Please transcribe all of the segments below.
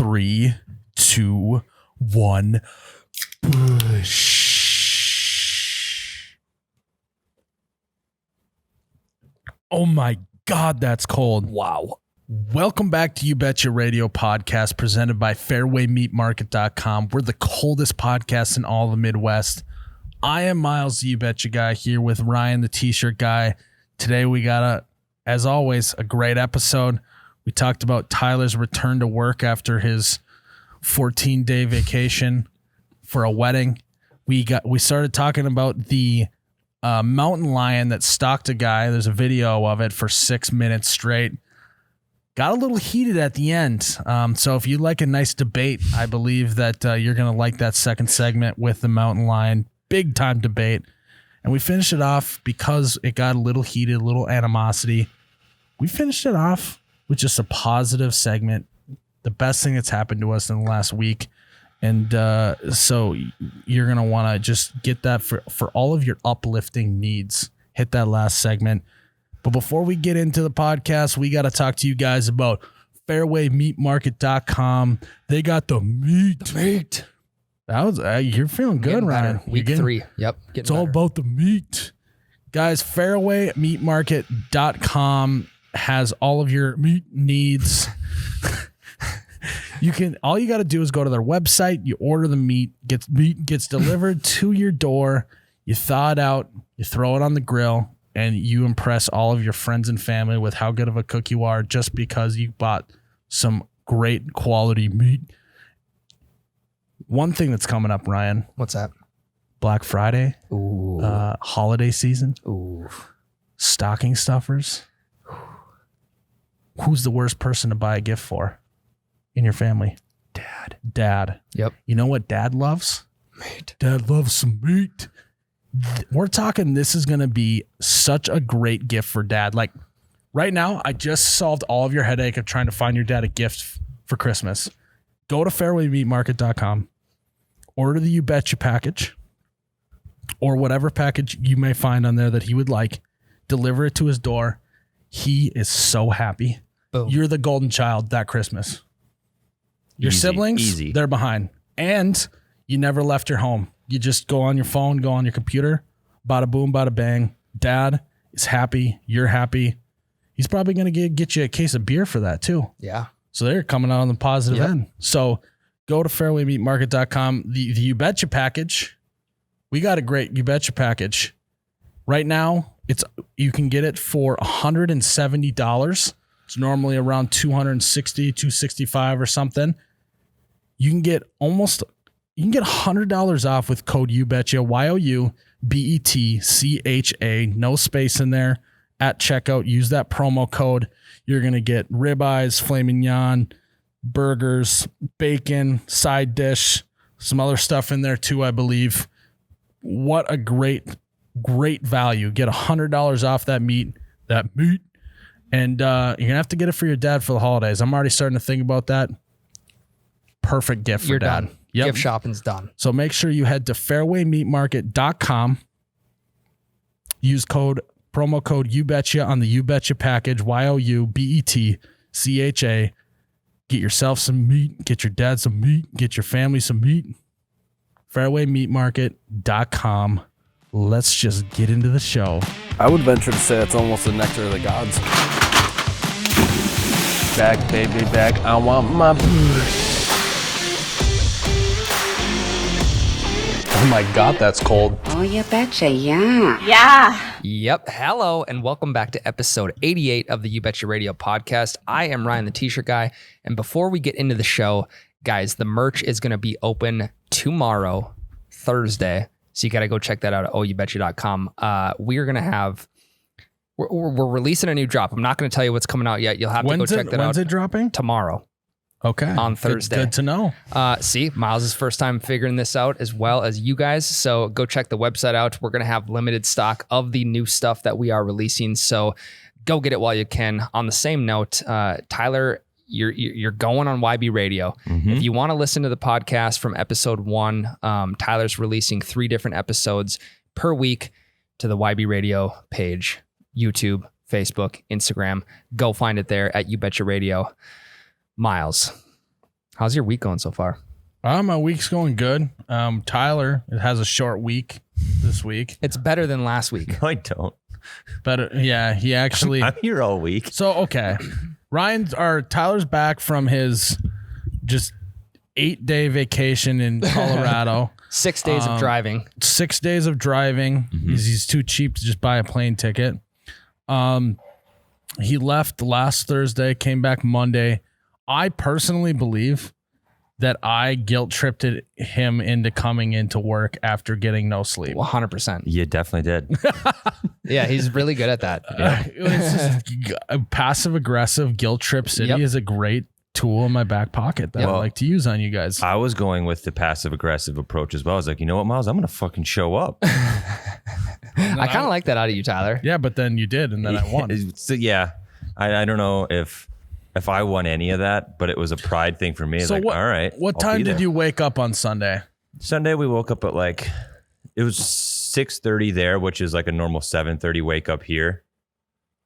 3, 2, 1. Push. Oh my God, that's cold. Wow. Welcome back to You Betcha Radio podcast presented by fairwaymeatmarket.com. We're the coldest podcast in all the Midwest. I am Myles, the You Betcha guy, here with Ryan, the t-shirt guy. Today we got, as always, a great episode. We talked about Tyler's return to work after his 14-day vacation for a wedding. We started talking about the mountain lion that stalked a guy. There's a video of it for 6 minutes straight. Got a little heated at the end. So if you like a nice debate, I believe that you're going to like that second segment with the mountain lion. Big time debate. And we finished it off because it got a little heated, a little animosity. We finished it off with just a positive segment. The best thing that's happened to us in the last week. And so you're going to want to just get that for all of your uplifting needs. Hit that last segment. But before we get into the podcast, we got to talk to you guys about fairwaymeatmarket.com. They got the meat. The meat. That was you're feeling good, Ryan. Week 3. Yep. It's all about the meat. Guys, fairwaymeatmarket.com has all of your meat needs. All you got to do is go to their website, you order the meat gets delivered to your door, you thaw it out, you throw it on the grill, and you impress all of your friends and family with how good of a cook you are just because you bought some great quality meat. One thing that's coming up, Ryan. What's that? Black Friday. Ooh. Holiday season. Ooh. Stocking stuffers. Who's the worst person to buy a gift for in your family? Dad. Yep. You know what Dad loves? Meat. Dad loves some meat. We're talking this is going to be such a great gift for Dad. Like right now, I just solved all of your headache of trying to find your dad a gift for Christmas. Go to fairwaymeatmarket.com, order the You Betcha package or whatever package you may find on there that he would like, deliver it to his door. He is so happy. Boom. You're the golden child that Christmas. Your siblings, they're behind. And you never left your home. You just go on your phone, go on your computer, bada boom, bada bang. Dad is happy. You're happy. He's probably going to get you a case of beer for that too. Yeah. So they're coming out on the positive end. So go to fairwaymeatmarket.com. The You Betcha package. We got a great You Betcha package. Right now, you can get it for $170. It's normally around $260, $265 or something. You can get $100 off with code YouBetcha, YOUBETCHA, no space in there at checkout. Use that promo code. You're going to get ribeyes, filet mignon, burgers, bacon, side dish, some other stuff in there too, I believe. What a great value. Get $100 off that meat. And you're going to have to get it for your dad for the holidays. I'm already starting to think about that. Perfect gift for You're Dad. done. Yep. Gift shopping's done. So make sure you head to fairwaymeatmarket.com. Use promo code YouBetcha on the You Betcha package, YOUBETCHA. Get yourself some meat. Get your dad some meat. Get your family some meat. Fairwaymeatmarket.com. Let's just get into the show. I would venture to say it's almost the nectar of the gods. Back, baby, back. I want my... Oh my God, that's cold. Oh, you betcha, yeah. Yeah. Yep. Hello, and welcome back to episode 88 of the You Betcha Radio podcast. I am Ryan, the t-shirt guy. And before we get into the show, guys, the merch is going to be open tomorrow, Thursday. So you got to go check that out at oubetcha.com. We're going to have... We're releasing a new drop. I'm not going to tell you what's coming out yet. You'll have to go check that out. When's it dropping? Tomorrow. Okay. On Thursday. Good to know. See, Myles' first time figuring this out as well as you guys. So go check the website out. We're going to have limited stock of the new stuff that we are releasing. So go get it while you can. On the same note, Tyler, you're going on YB Radio. Mm-hmm. If you want to listen to the podcast from episode 1, Tyler's releasing 3 different episodes per week to the YB Radio page, YouTube, Facebook, Instagram. Go find it there at You Betcha Radio. Myles, How's your week going so far? My week's going good. Tyler has a short week this week. It's better than last week. No, I don't. Better, yeah. He actually. I'm here all week. So okay, Tyler's back from his just 8-day vacation in Colorado. 6 days of driving. 6 days of driving. He's too cheap to just buy a plane ticket. He left last Thursday, came back Monday. I personally believe that I guilt tripped him into coming into work after getting no sleep. 100%. You definitely did. Yeah, he's really good at that. It's just passive aggressive guilt trip city is a great tool in my back pocket that I like to use on you guys. I was going with the passive aggressive approach as well. I was like, you know what, Myles? I'm going to fucking show up. I kind of like that out of you, Tyler. Yeah, but then you did, and then I won. So yeah, I don't know if I won any of that, but it was a pride thing for me. It's like, all right. What time did you wake up on Sunday? Sunday, we woke up at it was 6:30 there, which is like a normal 7:30 wake up here.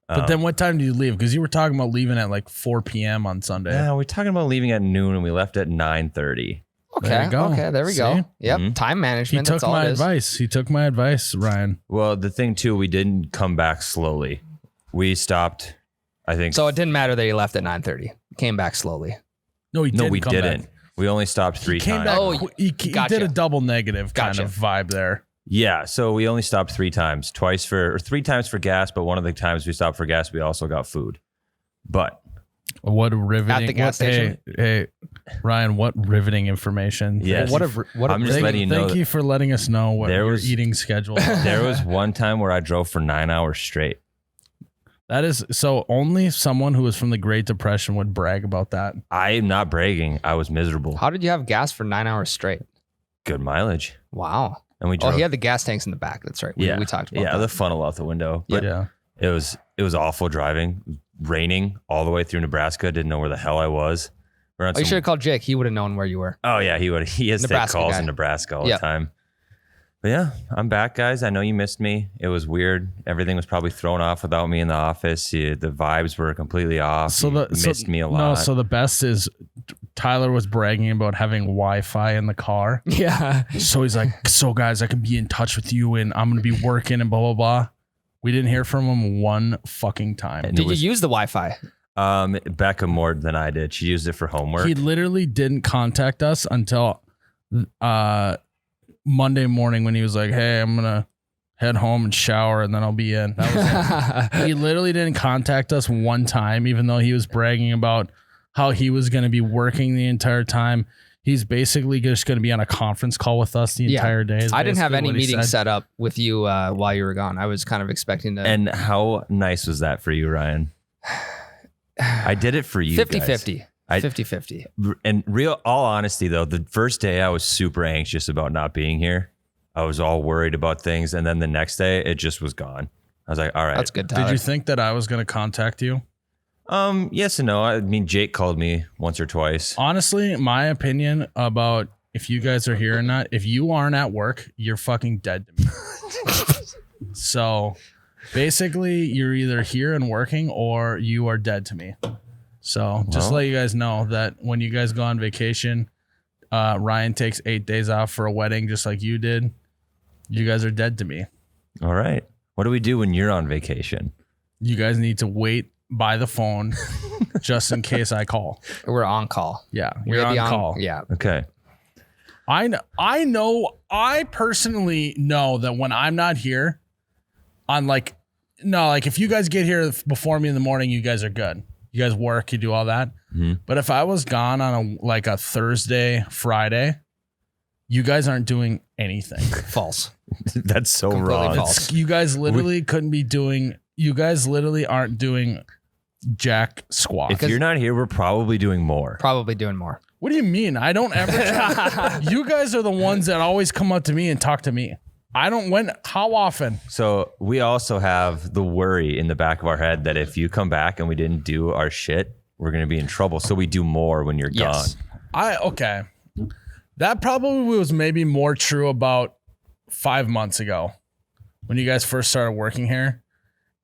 But then what time do you leave? Because you were talking about leaving at like 4 p.m. on Sunday. Yeah, we're talking about leaving at noon, and we left at 9:30. Okay. There you go. Okay. There we See? go. Yep. Mhm. Time He management. took That's all my it is. advice. He took my advice, Ryan. Well, the thing too, we didn't come back slowly. We stopped, I think. So it didn't matter that he left at 9:30. Came back slowly. No, he didn't. we come didn't. Back. We only stopped three Came times. back. Oh, He gotcha. did a double negative kind Gotcha. of vibe there. Yeah, so we only stopped 3 times. 3 times for gas, but one of the times we stopped for gas, we also got food. But What a riveting At the gas station? Hey, Ryan, what riveting information. yes, What I'm just letting you know. Thank you for letting us know what There your was- eating schedule is. There was one time where I drove for 9 hours straight. That is so only someone who was from the Great Depression would brag about that. I am not bragging. I was miserable. How did you have gas for 9 hours straight? Good mileage. Wow. And we Oh, drove. he had the gas tanks in the back. That's right. We talked about yeah, that. the funnel out the window. But Yeah. it was awful driving. Raining all the way through Nebraska. Didn't know where the hell I was. We're on Oh, you some- should have called Jake. He would have known where you were. Oh yeah, he would. He has to take Nebraska calls guy. in Nebraska all Yep. the time. But yeah, I'm back, guys. I know you missed me. It was weird. Everything was probably thrown off without me in the office. The vibes were completely off. So You missed me a lot. No, so the best is Tyler was bragging about having Wi-Fi in the car. Yeah. So he's like, so guys, I can be in touch with you and I'm going to be working and blah, blah, blah. We didn't hear from him one fucking time. And Did it was- you use the Wi-Fi? Becca more than I did. She used it for homework. He literally didn't contact us until Monday morning when he was like, hey, I'm going to head home and shower and then I'll be in. That was it. He literally didn't contact us one time, even though he was bragging about how he was going to be working the entire time. He's basically just going to be on a conference call with us the entire day. is I didn't have basically any what he meetings said. set up with you while you were gone. I was kind of expecting to. And how nice was that for you, Ryan? I did it for you 50-50. I- 50-50. And all honesty though, the first day I was super anxious about not being here. I was all worried about things. And then the next day it just was gone. I was like, all right. That's good, Tyler. Did you think that I was going to contact you? Yes and no. I mean, Jake called me once or twice. Honestly, my opinion about if you guys are here or not, if you aren't at work, you're fucking dead to me. So basically, you're either here and working or you are dead to me. So just Well. let you guys know that when you guys go on vacation, Ryan takes 8 days off for a wedding just like you did. You guys are dead to me. All right. What do we do when you're on vacation? You guys need to wait by the phone just in case I call. We're on call. Yeah, We're you're gonna on be call. Yeah. Okay. I personally know that when I'm not here, like if you guys get here before me in the morning, you guys are good. You guys work, you do all that. Mhm. But if I was gone on a Thursday, Friday, you guys aren't doing anything. False. That's so Completely wrong. false. You guys literally couldn't be doing. You guys literally aren't doing jack squat. If you're not here, we're probably doing more. Probably doing more. What do you mean? I don't ever. You guys are the ones that always come up to me and talk to me. I don't. How often? So we also have the worry in the back of our head that if you come back and we didn't do our shit, we're going to be in trouble. So we do more when you're Yes. gone. Okay. That probably was maybe more true about 5 months ago when you guys first started working here.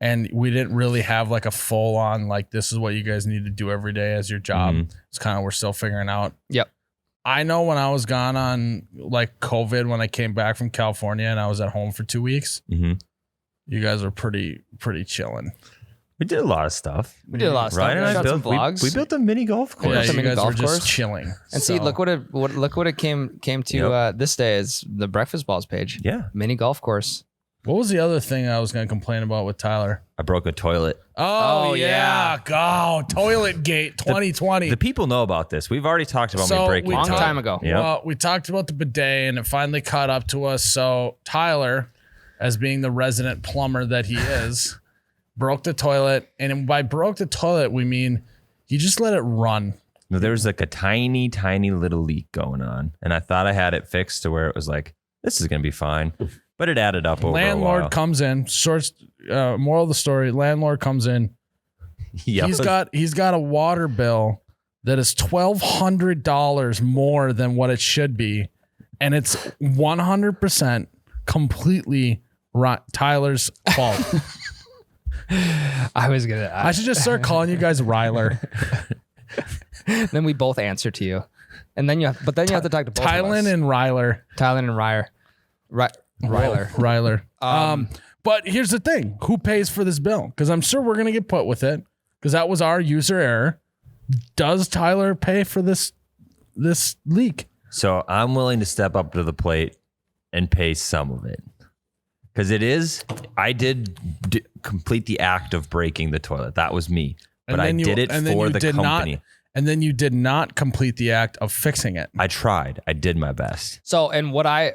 and we didn't really have like a full on like this is what you guys need to do every day as your job. It's kind of we're still figuring out. Yep. I know when I was gone on like COVID, when I came back from California and I was at home for 2 weeks, you guys were pretty chilling. We did a lot of stuff. We did a lot of stuff. Ryan and I Shot some built vlogs. we built a mini golf course. Yeah, some you mini guys golf were just course. chilling. And see, look what it came to this day is the Breakfast Balls page. Yeah. Mini golf course. What was the other thing I was going to complain about with Tyler? I broke a toilet. Oh yeah. Go Toilet Gate 2020. The people know about this. We've already talked about So me breaking we a Long toilet. time ago. Yep. Well, we talked about the bidet and it finally caught up to us. So Tyler, as being the resident plumber that he is, broke the toilet. And by broke the toilet, we mean he just let it run. No, there was like a tiny, tiny little leak going on. And I thought I had it fixed to where it was like, this is going to be fine. But it added up over a while. Landlord comes in. Moral of the story, landlord comes in. Yep. He's got a water bill that is $1,200 more than what it should be. And it's 100% completely Tyler's fault. I should just start calling you guys Ryler. Then we both answer to you. And then you have to talk to both of us. Tylen and Ryler. Tylen and Ryer. Ryler. But here's the thing. Who pays for this bill? Because I'm sure we're going to get put with it because that was our user error. Does Tyler pay for this leak? So I'm willing to step up to the plate and pay some of it. Because I did complete the act of breaking the toilet. That was me. But I did it for the company. And then you did not complete the act of fixing it. I tried. I did my best. So,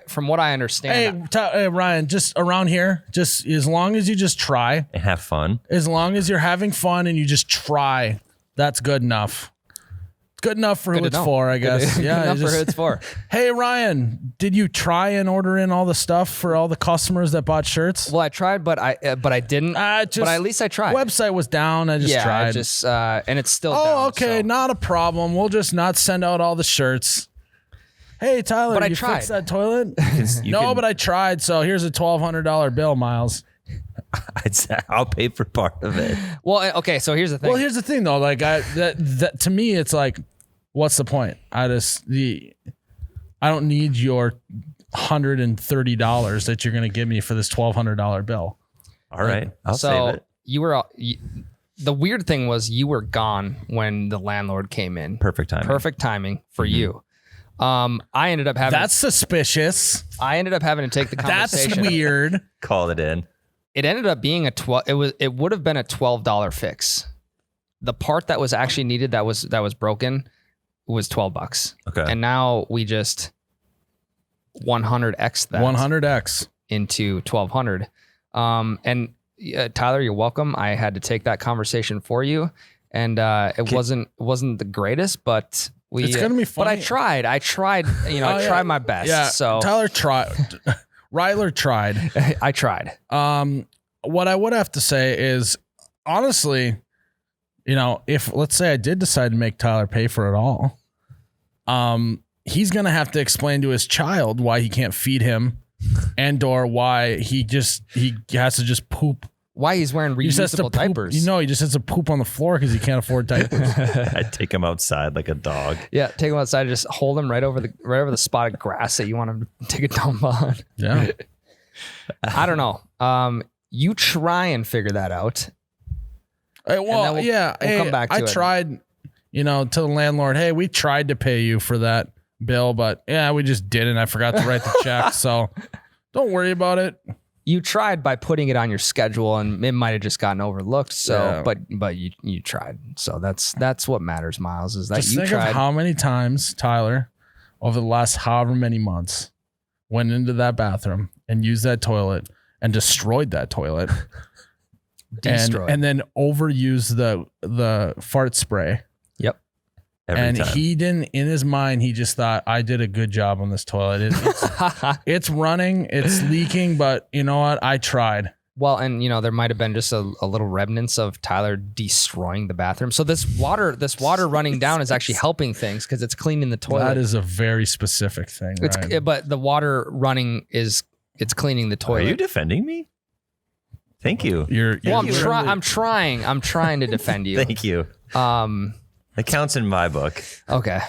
from what I understand, Hey, Ryan, just around here, just as long as you just try, And have fun. as long as you're having fun and you just try, that's good enough. It's good enough for who it's for, I guess. Good enough for who it's for. Hey, Ryan, did you try and order in all the stuff for all the customers that bought shirts? Well, I tried, but I didn't. But at least I tried. Website was down. I just tried. And it's still. Oh, down, okay, so. not a problem. We'll just not send out all the shirts. Hey, Tyler, But I you tried. fixed that toilet? But I tried. So here's a $1,200 bill, Miles. I'll pay for part of it. Well, okay. So here's the thing. Well, here's the thing, though. Like, that to me, it's like, what's the point? I don't need your $130 that you're going to give me for this $1,200 bill. All right. I'll save it. The weird thing was you were gone when the landlord came in. Perfect timing. Perfect timing for you. I ended up having. That's suspicious. I ended up having to take the conversation. That's weird. Call it in. It ended up being it would have been a $12 fix. The part that was actually needed that was broken was $12. Okay. And now we just 100x that 100x into 1,200. And Tyler, you're welcome. I had to take that conversation for you, and it wasn't the greatest, but it's gonna be funny. But I tried. I tried my best. Yeah. So Tyler tried. Ryler tried. I tried. What I would have to say is, honestly, if let's say I did decide to make Tyler pay for it all, he's gonna have to explain to his child why he can't feed him, and or why he has to just poop. Why he's wearing reusable diapers? He just has to poop on the floor because he can't afford diapers. I'd take him outside like a dog. Yeah, take him outside. Just hold him right over the spot of grass that you want him to take a dump on. Yeah. I don't know. You try and figure that out. We'll come back to I it. tried, to the landlord, hey, we tried to pay you for that bill, but we just didn't. I forgot to write the check. So don't worry about it. You tried by putting it on your schedule, and it might have just gotten overlooked. So, but you tried. So that's what matters, Miles. Is that just you think tried? Of how many times Tyler, over the last however many months, went into that bathroom and used that toilet and destroyed that toilet, and then overused the fart spray. Yep. Every time. He didn't, in his mind, he just thought, I did a good job on this toilet. It's running, it's leaking, but you know what? I tried. Well, and there might have been just a little remnants of Tyler destroying the bathroom. So this water running down is actually helping things because it's cleaning the toilet. That is a very specific thing. Right? But the water running it's cleaning the toilet. Are you defending me? Thank you. I'm trying to defend you. Thank you. That counts in my book. Okay.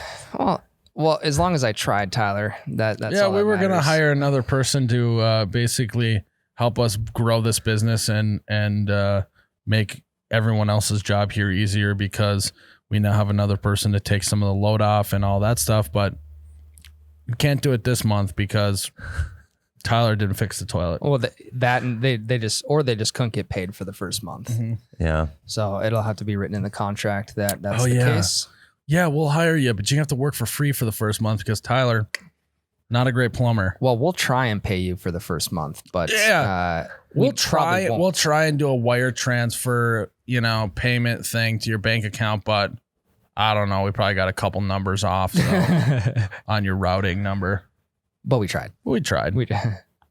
Well, as long as I tried, Tyler, that's all we that were going to matters. hire another person to basically help us grow this business and make everyone else's job here easier, because we now have another person to take some of the load off and all that stuff. But we can't do it this month because Tyler didn't fix the toilet. Well, they just couldn't get paid for the first month. Mm-hmm. Yeah. So it'll have to be written in the contract that's the case. Yeah, we'll hire you, but you have to work for free for the first month because Tyler, not a great plumber. Well, we'll try and pay you for the first month, but we'll try and do a wire transfer, payment thing to your bank account, but I don't know. We probably got a couple numbers off on your routing number. But we tried.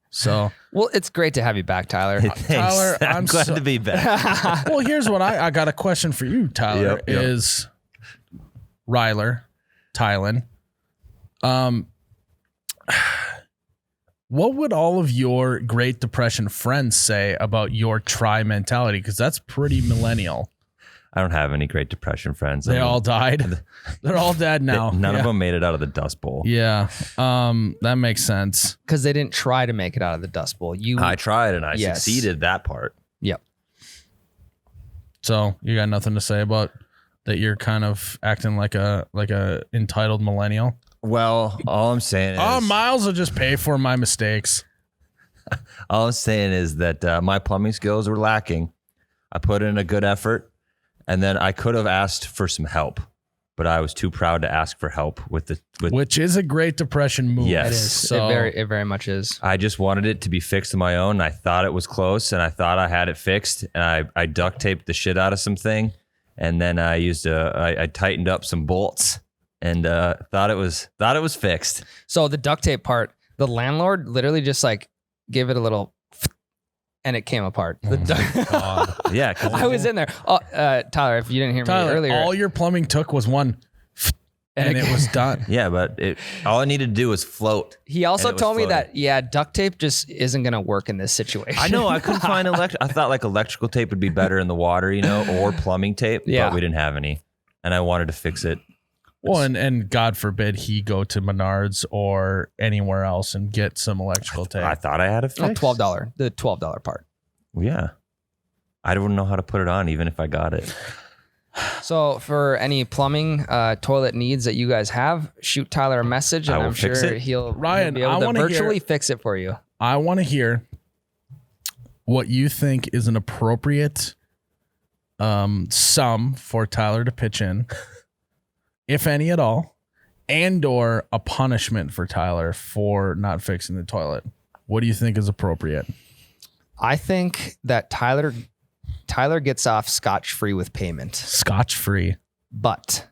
So, well, it's great to have you back, Tyler. Thanks. Tyler, I'm glad to be back. Well, here's what I got a question for you, Tyler. Yep. Is Ryler, Tylen. What would all of your Great Depression friends say about your try mentality? Because that's pretty millennial. I don't have any Great Depression friends. They all died. They're all dead now. None of them made it out of the Dust Bowl. Yeah. That makes sense. Because they didn't try to make it out of the Dust Bowl. I tried and I succeeded that part. Yep. So you got nothing to say about that? You're kind of acting like a entitled millennial. Well, all I'm saying is, Myles will just pay for my mistakes. all I'm saying is that my plumbing skills were lacking. I put in a good effort, and then I could have asked for some help, but I was too proud to ask for help which is a Great Depression move. Yes. It is. So, it very much is. I just wanted it to be fixed on my own. I thought it was close, and I thought I had it fixed, and I duct taped the shit out of something, and then I I tightened up some bolts, and thought it was fixed. So the duct tape part, the landlord literally just like gave it a little, and it came apart. Yeah, I was in there. Oh, Tyler, if you didn't hear me earlier, all your plumbing took was one, and it was done. yeah, but all I needed to do was float. He also and it was told me floating. that duct tape just isn't gonna work in this situation. I know I couldn't find I thought like electrical tape would be better in the water, or plumbing tape, Yeah. but we didn't have any, and I wanted to fix it. Well, and God forbid he go to Menards or anywhere else and get some electrical tape. I thought I had a fix. $12, the $12 part. Yeah, I don't know how to put it on, even if I got it. So for any plumbing, toilet needs that you guys have, shoot Tyler a message, and I will I'm fix sure it. he'll Ryan, be able I to wanna virtually hear- fix it for you. I want to hear what you think is an appropriate sum for Tyler to pitch in, if any at all, and or a punishment for Tyler for not fixing the toilet. What do you think is appropriate? I think that Tyler gets off scotch-free with payment, Scotch free, but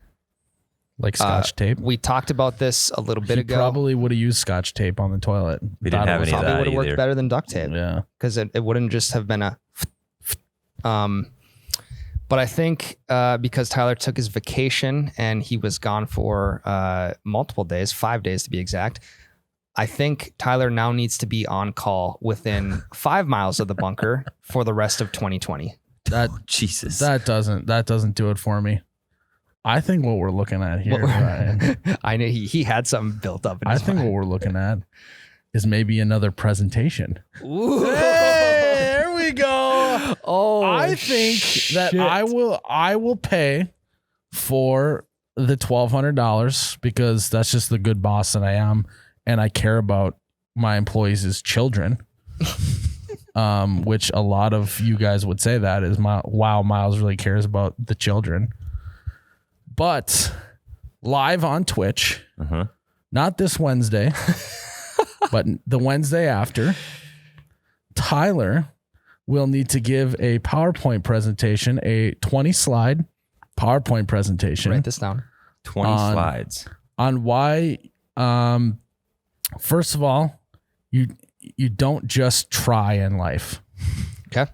like Scotch tape. we talked about this a little bit He ago. probably would have used Scotch tape on the toilet. We didn't have any of Probably that would have worked either. better than duct tape. Yeah. Because it wouldn't just have been a but I think because Tyler took his vacation and he was gone for multiple days, 5 days to be exact, I think Tyler now needs to be on call within 5 miles of the bunker for the rest of 2020. Jesus. That doesn't do it for me. I think what we're looking at here, Ryan, I know he had something built up in I his think what mind. we're looking at is maybe another presentation. Ooh. Hey, there we go. Oh, I think that I will pay for the $1,200 because that's just the good boss that I am, and I care about my employees' children. Which a lot of you guys would say that is wow, Myles really cares about the children. But live on Twitch, not this Wednesday, but the Wednesday after, Tyler will need to give a PowerPoint presentation, a 20-slide PowerPoint presentation. Write this down. 20 slides. On why, first of all, you don't just try in life. Okay.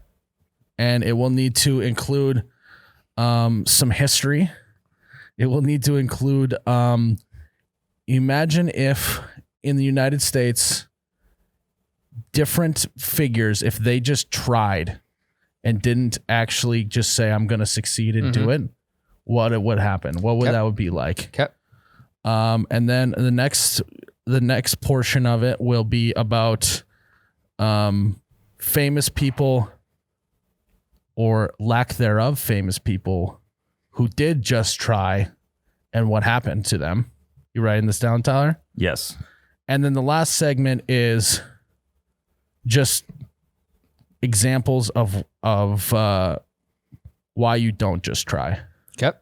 And it will need to include some history. It will need to include, imagine if in the United States, different figures, if they just tried and didn't actually just say, I'm going to succeed and do it, what would happen? What would that would be like? Okay. And then the next portion of it will be about famous people or lack thereof famous people who did just try and what happened to them. You writing this down, Tyler? Yes. And then the last segment is just examples of why you don't just try. Okay.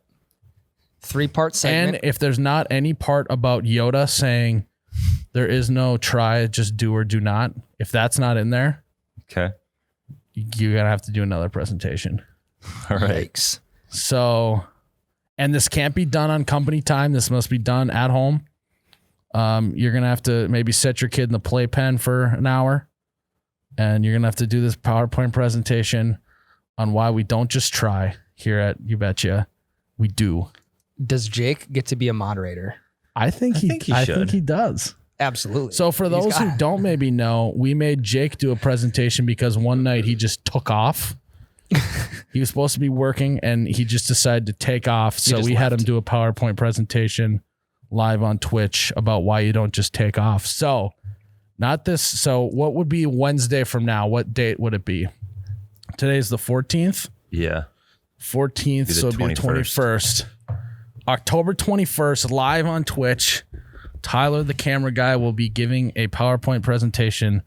3-part segment. And if there's not any part about Yoda saying there is no try, just do or do not, if that's not in there, okay, you're going to have to do another presentation. All right. Yikes. So, and this can't be done on company time. This must be done at home. You're going to have to maybe set your kid in the playpen for an hour, and you're going to have to do this PowerPoint presentation on why we don't just try here at You Betcha. We do. Does Jake get to be a moderator? I think he does. Absolutely. So for those who don't maybe know, we made Jake do a presentation because one night he just took off. He was supposed to be working and he just decided to take off. So we had him do a PowerPoint presentation live on Twitch about why you don't just take off. So not this. So what would be Wednesday from now? What date would it be? Today's the 14th. Yeah. 14th. So it'd be the 21st. October 21st, live on Twitch. Tyler, the camera guy, will be giving a PowerPoint presentation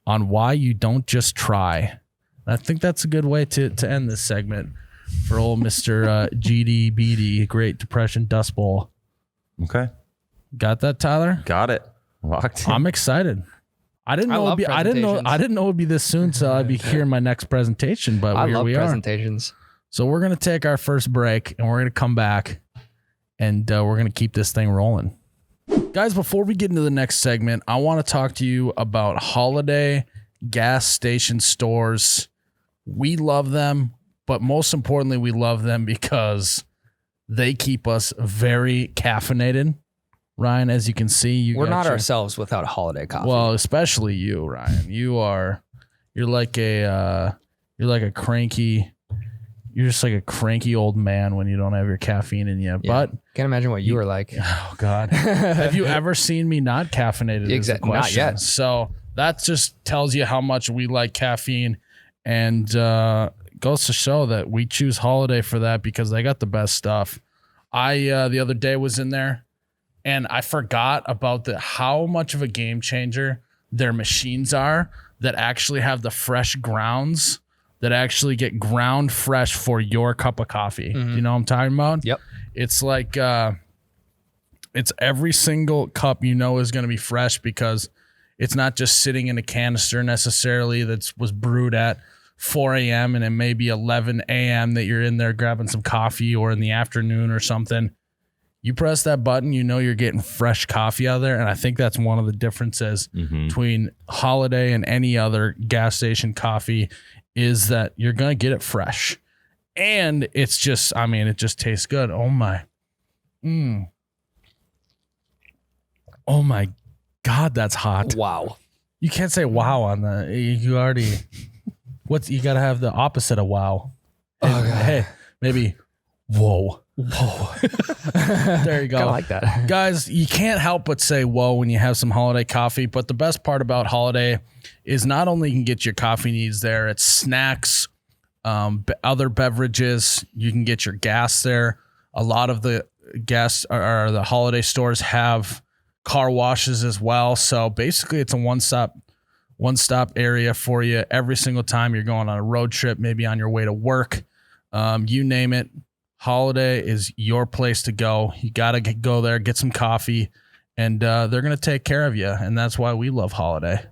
on why you don't just try. I think that's a good way to end this segment for old Mr. GDBD, Great Depression Dust Bowl. Okay. Got that, Tyler? Got it. Locked in. I'm excited. I didn't know it would be this soon, so I'd be hearing my next presentation, but here we are. Presentations. So we're going to take our first break and we're going to come back and we're going to keep this thing rolling. Guys, before we get into the next segment, I want to talk to you about Holiday gas station stores. We love them, but most importantly, we love them because they keep us very caffeinated. Ryan, as you can see, we're not ourselves without Holiday coffee. Well, especially you, Ryan. You're like a cranky old man when you don't have your caffeine in you. Yeah. But can't imagine what you were like. Oh God. Have you ever seen me not caffeinated? Exactly. Not yet. So that just tells you how much we like caffeine, and goes to show that we choose Holiday for that because they got the best stuff. I the other day was in there and I forgot about how much of a game changer their machines are that actually have the fresh grounds that actually get ground fresh for your cup of coffee. Mm-hmm. You know what I'm talking about? Yep. It's like it's every single cup is going to be fresh because it's not just sitting in a canister necessarily was brewed at 4 a.m. and it may be 11 a.m. that you're in there grabbing some coffee or in the afternoon or something. You press that button, you're getting fresh coffee out of there. And I think that's one of the differences between Holiday and any other gas station coffee is that you're going to get it fresh. And it's just, it just tastes good. Oh my. Oh my God, that's hot. Wow. You can't say wow on the, you already, you got to have the opposite of wow. Hey, maybe, whoa. There you go. I like that. Guys, you can't help but say whoa when you have some Holiday coffee. But the best part about Holiday is not only you can get your coffee needs there, it's snacks, other beverages. You can get your gas there. A lot of the gas or the Holiday stores have car washes as well. So basically it's a one-stop area for you every single time you're going on a road trip, maybe on your way to work. You name it. Holiday is your place to go. You got to go there, get some coffee, and they're going to take care of you. And that's why we love Holiday.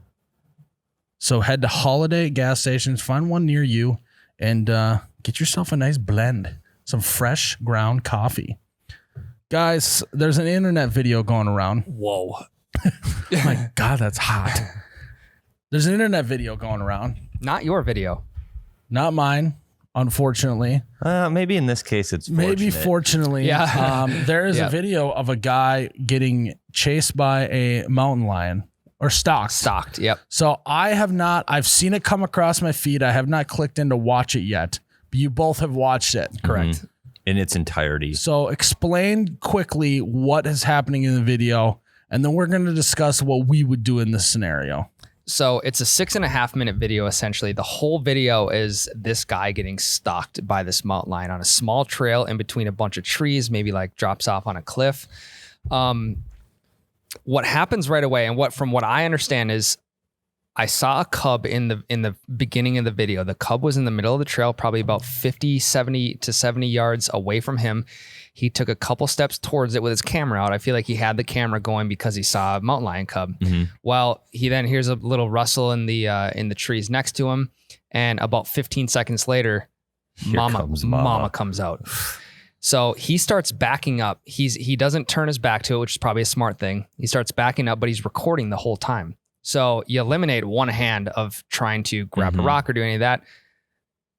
So head to Holiday gas stations, find one near you, and get yourself a nice blend, some fresh ground coffee. Guys, there's an internet video going around. Whoa. My God, that's hot. There's an internet video going around. Not your video. Not mine. Unfortunately, maybe in this case it's fortunate. Maybe fortunately, yeah. There is a video of a guy getting chased by a mountain lion or stalked. Stalked. Yep. So I've seen it come across my feed. I have not clicked in to watch it yet, but you both have watched it. Correct. In its entirety. So explain quickly what is happening in the video, and then we're going to discuss what we would do in this scenario. So it's a 6.5 minute video, essentially. The whole video is this guy getting stalked by this mountain lion on a small trail in between a bunch of trees, maybe like drops off on a cliff. What happens right away, and from what I understand is, I saw a cub in the beginning of the video. The cub was in the middle of the trail, probably about 70 yards away from him. He took a couple steps towards it with his camera out. I feel like he had the camera going because he saw a mountain lion cub. Well, he then hears a little rustle in the trees next to him, and about 15 seconds later, Mama comes out. So he starts backing up. He doesn't turn his back to it, which is probably a smart thing. He starts backing up, but he's recording the whole time. So you eliminate one hand of trying to grab a rock or do any of that.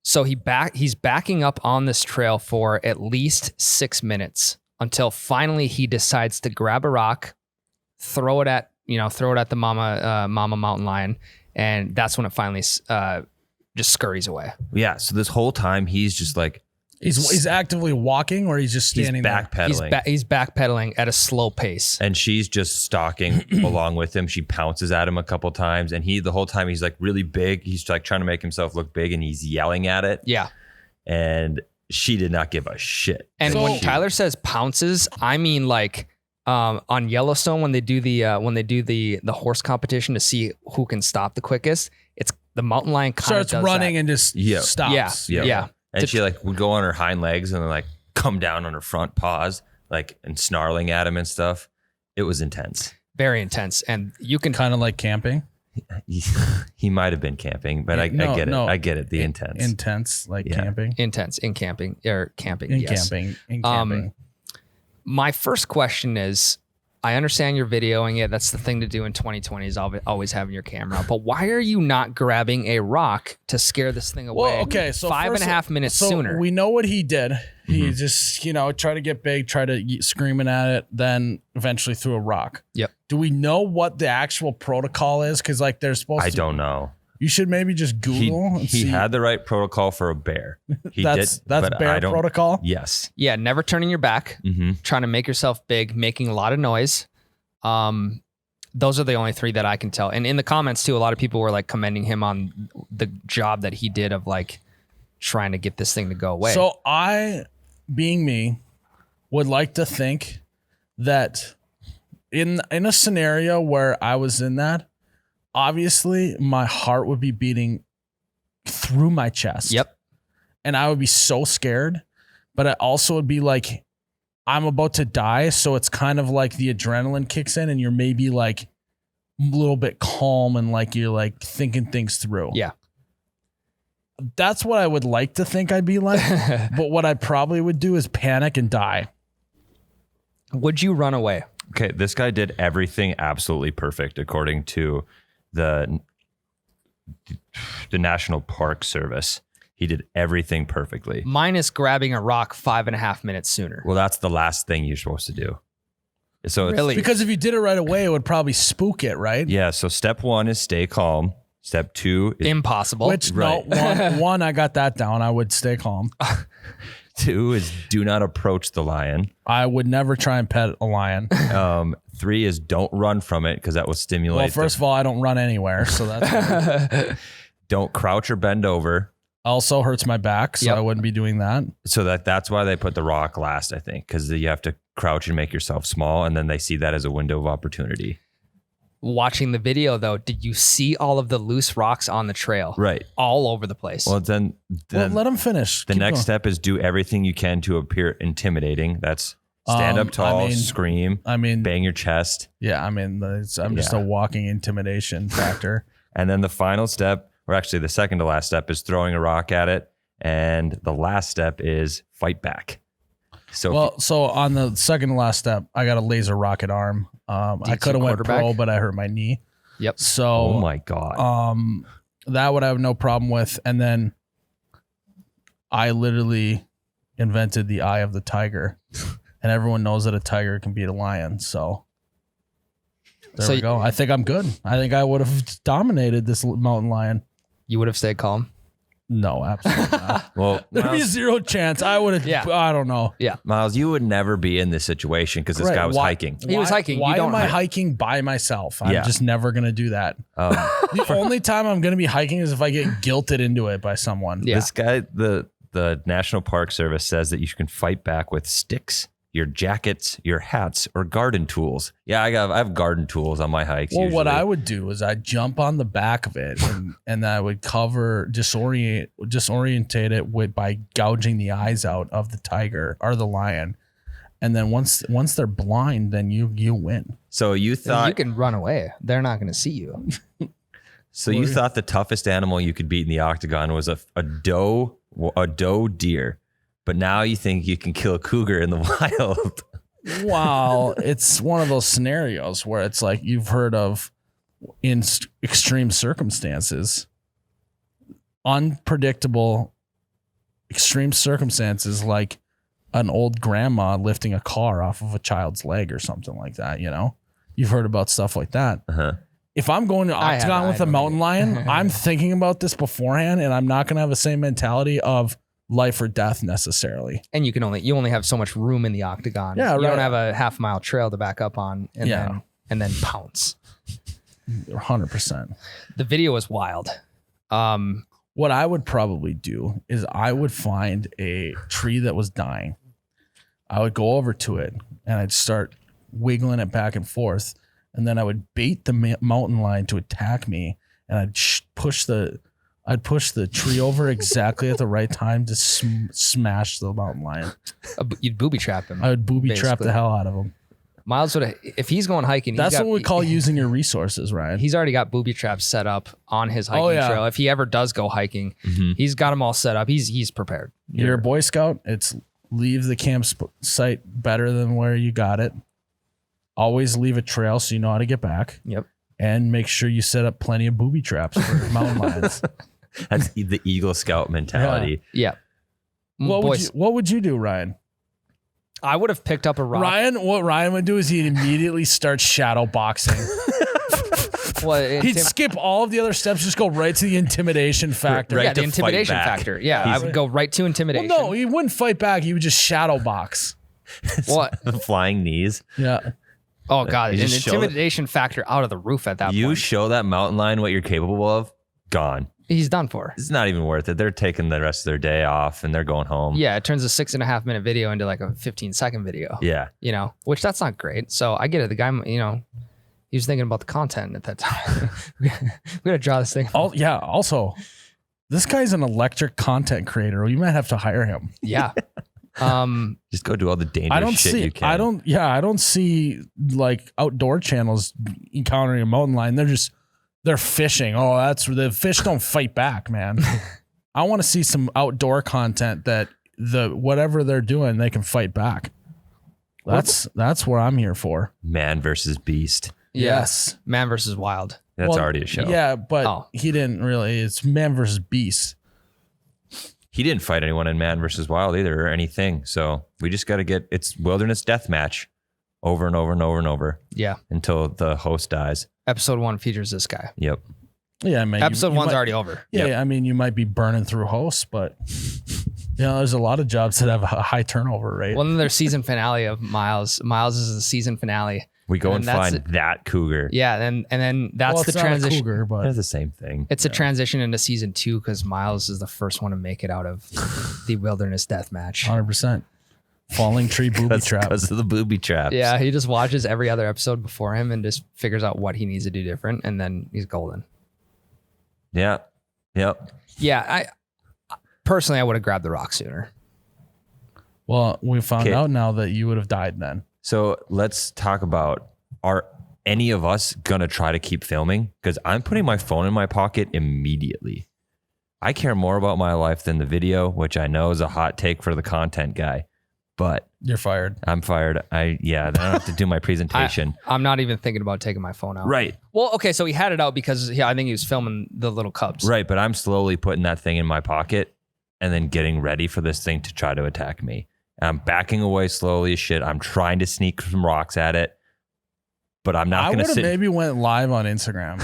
So he's backing up on this trail for at least 6 minutes until finally he decides to grab a rock, throw it at the mama mountain lion, and that's when it finally just scurries away. Yeah. So this whole time he's just like he's actively walking, or he's just standing there. Backpedaling. He's backpedaling at a slow pace, and she's just stalking along with him. She pounces at him a couple times, and the whole time he's like really big. He's like trying to make himself look big, and he's yelling at it. Yeah. And she did not give a shit. And when Tyler says pounces, I mean like on Yellowstone when they do the horse competition to see who can stop the quickest, it's the mountain lion kind of starts running and just stops. Yeah. And she like would go on her hind legs and then like come down on her front paws, like and snarling at him and stuff. It was intense. Very intense. And you can kind of like camping. He might have been camping, but I get it. I get it. The intense. Intense, like camping. Intense in camping or camping. In yes. camping. In camping. My first question is, I understand you're videoing it. That's the thing to do in 2020 is always having your camera. But why are you not grabbing a rock to scare this thing away? Well, okay, so 5.5 minutes sooner. We know what he did. He just, tried to get big, tried to screaming at it, then eventually threw a rock. Yep. Do we know what the actual protocol is? Because like they're supposed to. I don't know. You should maybe just Google. He had the right protocol for a bear. That's bear protocol? Yes. Yeah, never turning your back, trying to make yourself big, making a lot of noise. Those are the only three that I can tell. And in the comments too, a lot of people were like commending him on the job that he did of like trying to get this thing to go away. So I, being me, would like to think that in a scenario where I was in that, obviously my heart would be beating through my chest. Yep. And I would be so scared, but I also would be like, I'm about to die. So it's kind of like the adrenaline kicks in and you're maybe like a little bit calm and like you're like thinking things through. Yeah. That's what I would like to think I'd be like. But what I probably would do is panic and die. Would you run away? Okay, this guy did everything absolutely perfect according to the National Park Service. He did everything perfectly. Minus grabbing a rock 5.5 minutes sooner. Well, that's the last thing you're supposed to do. So really? Because if you did it right away, it would probably spook it, right? Yeah. So step 1 is stay calm. Step 2 is impossible. Which one, I got that down. I would stay calm. 2 is do not approach the lion. I would never try and pet a lion. 3 is don't run from it because that will stimulate. Well, first of all, I don't run anywhere, so that's don't crouch or bend over. Also hurts my back, so I wouldn't be doing that. So that's why they put the rock last, I think, because you have to crouch and make yourself small, and then they see that as a window of opportunity. Watching the video, though, did you see all of the loose rocks on the trail? Right. All over the place. Well, then let them finish. The next step is do everything you can to appear intimidating. That's stand up tall, scream, bang your chest. Yeah, I'm just a walking intimidation factor. And then the final step, or actually the second to last step, is throwing a rock at it. And the last step is fight back. So on the second to last step, I got a laser rocket arm. I could have went pro, but I hurt my knee. Yep. So, oh my God. That would I have no problem with. And then I literally invented the eye of the tiger, and everyone knows that a tiger can beat a lion. So There we go. I think I'm good. I think I would have dominated this mountain lion. You would have stayed calm. No, absolutely not. Well, There'd be zero chance. I would have. Yeah. I don't know. Yeah. Myles, you would never be in this situation because this Right, guy was why- hiking. He was hiking. Why You don't am I hike. hiking by myself? I'm Yeah. just never gonna do that. The only time I'm gonna be hiking is if I get guilted into it by someone. Yeah. This guy, the National Park Service says that you can fight back with sticks, your jackets, your hats, or garden tools. Yeah, I have garden tools on my hikes. Well, what usually. I would do is I'd jump on the back of it and I would disorientate it by gouging the eyes out of the tiger or the lion. And then once they're blind, then you win. So you thought You can run away. They're not going to see you. So you thought the toughest animal you could beat in the octagon was a doe deer, but now you think you can kill a cougar in the wild. Wow, it's one of those scenarios where it's like you've heard of in extreme circumstances, unpredictable extreme circumstances like an old grandma lifting a car off of a child's leg or something like that. You know, you've heard about stuff like that. Uh-huh. If I'm going to octagon with a mountain lion, I'm thinking about this beforehand, and I'm not going to have the same mentality of life or death necessarily. And you only have so much room in the octagon. Yeah, You right. don't have a half-mile trail to back up on and then pounce. 100%. The video was wild. What I would probably do is I would find a tree that was dying. I would go over to it and I'd start wiggling it back and forth. And then I would bait the mountain lion to attack me. And I'd push the tree over exactly at the right time to smash the mountain lion. You'd booby trap him. I would booby trap basically. the hell out of him. Myles would have, if he's going hiking, That's what we call using your resources, Ryan. He's already got booby traps set up on his hiking yeah. trail. If he ever does go hiking, he's got them all set up. He's prepared. You're a Boy Scout. It's leave the camp site better than where you got it. Always leave a trail so you know how to get back. Yep. And make sure you set up plenty of booby traps for mountain lions. That's the Eagle Scout mentality. Yeah. What would you do, Ryan? I would have picked up a rock. What Ryan would do is he'd immediately start shadow boxing. He'd skip all of the other steps, just go right to the intimidation factor. Right yeah, the to fight intimidation back. factor. Yeah, I would go right to intimidation. Well, no, he wouldn't fight back. He would just shadow box. What? The flying knees. Yeah. Oh God, You an just show intimidation factor out of the roof at that You point. show that mountain lion what you're capable of, gone. He's done for. It's not even worth it. They're taking the rest of their day off and they're going home. Yeah, it turns a 6.5 minute video into like a 15-second video. Yeah. You know, which that's not great. So I get it. The guy, you know, he was thinking about the content at that time. We gotta draw this thing. Also, this guy's an electric content creator. You might have to hire him. Yeah. Just go do all the dangerous shit you can. I don't see like outdoor channels encountering a mountain lion. They're fishing. Oh, the fish don't fight back, man. I want to see some outdoor content that whatever they're doing, they can fight back. That's what I'm here for. Man versus beast. Yes. Man versus wild. That's already a show. Yeah, but he didn't really. It's man versus beast. He didn't fight anyone in Man versus Wild either or anything. So we just got to get it's wilderness death match over and over and over and over Yeah. until the host dies. Episode 1 features this guy. Yep. Yeah, man. Episode 1's already over. Yeah, I mean, you might be burning through hosts, but there's a lot of jobs that have a high turnover rate. Well, then there's season finale of Myles. Myles is the season finale. We go and that's find that cougar. Yeah, and then that's the it's not a transition. cougar, but That's the same thing. It's a transition into season 2 because Myles is the first one to make it out of the wilderness death match. 100%. Falling tree booby trap. Because of the booby traps. Yeah, he just watches every other episode before him and just figures out what he needs to do different, and then he's golden. Yeah. Yep. Yeah, I personally I would have grabbed the rock sooner. Well, we found Okay. out now that you would have died then. So let's talk about, are any of us going to try to keep filming? Because I'm putting my phone in my pocket immediately. I care more about my life than the video, which I know is a hot take for the content guy, but You're fired. I'm fired. I don't have to do my presentation. I'm not even thinking about taking my phone out. Right. Well, okay, so he had it out because I think he was filming the little cubs. Right. But I'm slowly putting that thing in my pocket and then getting ready for this thing to try to attack me. And I'm backing away slowly as shit. I'm trying to sneak some rocks at it. but I'm not going to sit. Maybe went live on Instagram.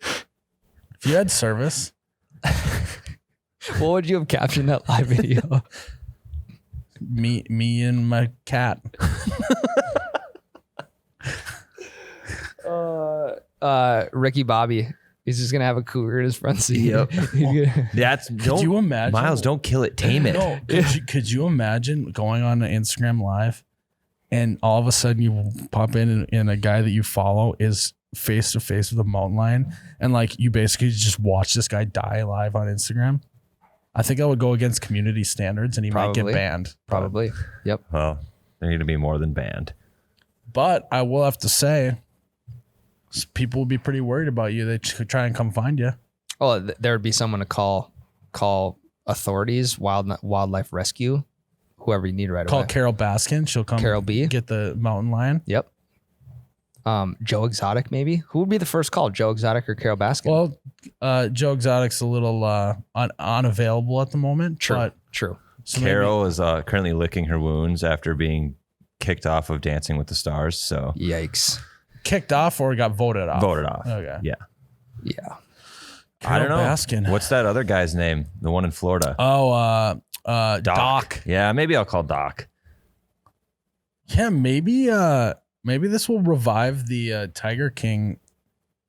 If you had service. What would you have captioned that live video? Me and my cat. Ricky Bobby. He's just gonna have a cougar in his front seat. Yep. Could you imagine? Miles, don't kill it, tame it. No, could you imagine going on an Instagram live and all of a sudden you pop in and a guy that you follow is face to face with a mountain lion and like you basically just watch this guy die live on Instagram? I think that would go against community standards and he might get banned. Probably. Yep. Well, they're going to be more than banned. But I will have to say, people would be pretty worried about you. They could try and come find you. Oh, there would be someone to call authorities, wildlife rescue, whoever you need right away. Call Carol Baskin. She'll come. Carol B. Get the mountain lion. Yep. Joe Exotic, maybe. Who would be the first call, Joe Exotic or Carol Baskin? Well, Joe Exotic's a little unavailable at the moment. True. So Carol is currently licking her wounds after being kicked off of Dancing with the Stars. So yikes. Kicked off or got voted off? Voted off. Okay. Yeah. Carol I don't know. Baskin. What's that other guy's name? The one in Florida. Oh, Doc. Yeah, maybe I'll call Doc. Yeah, maybe this will revive the Tiger King.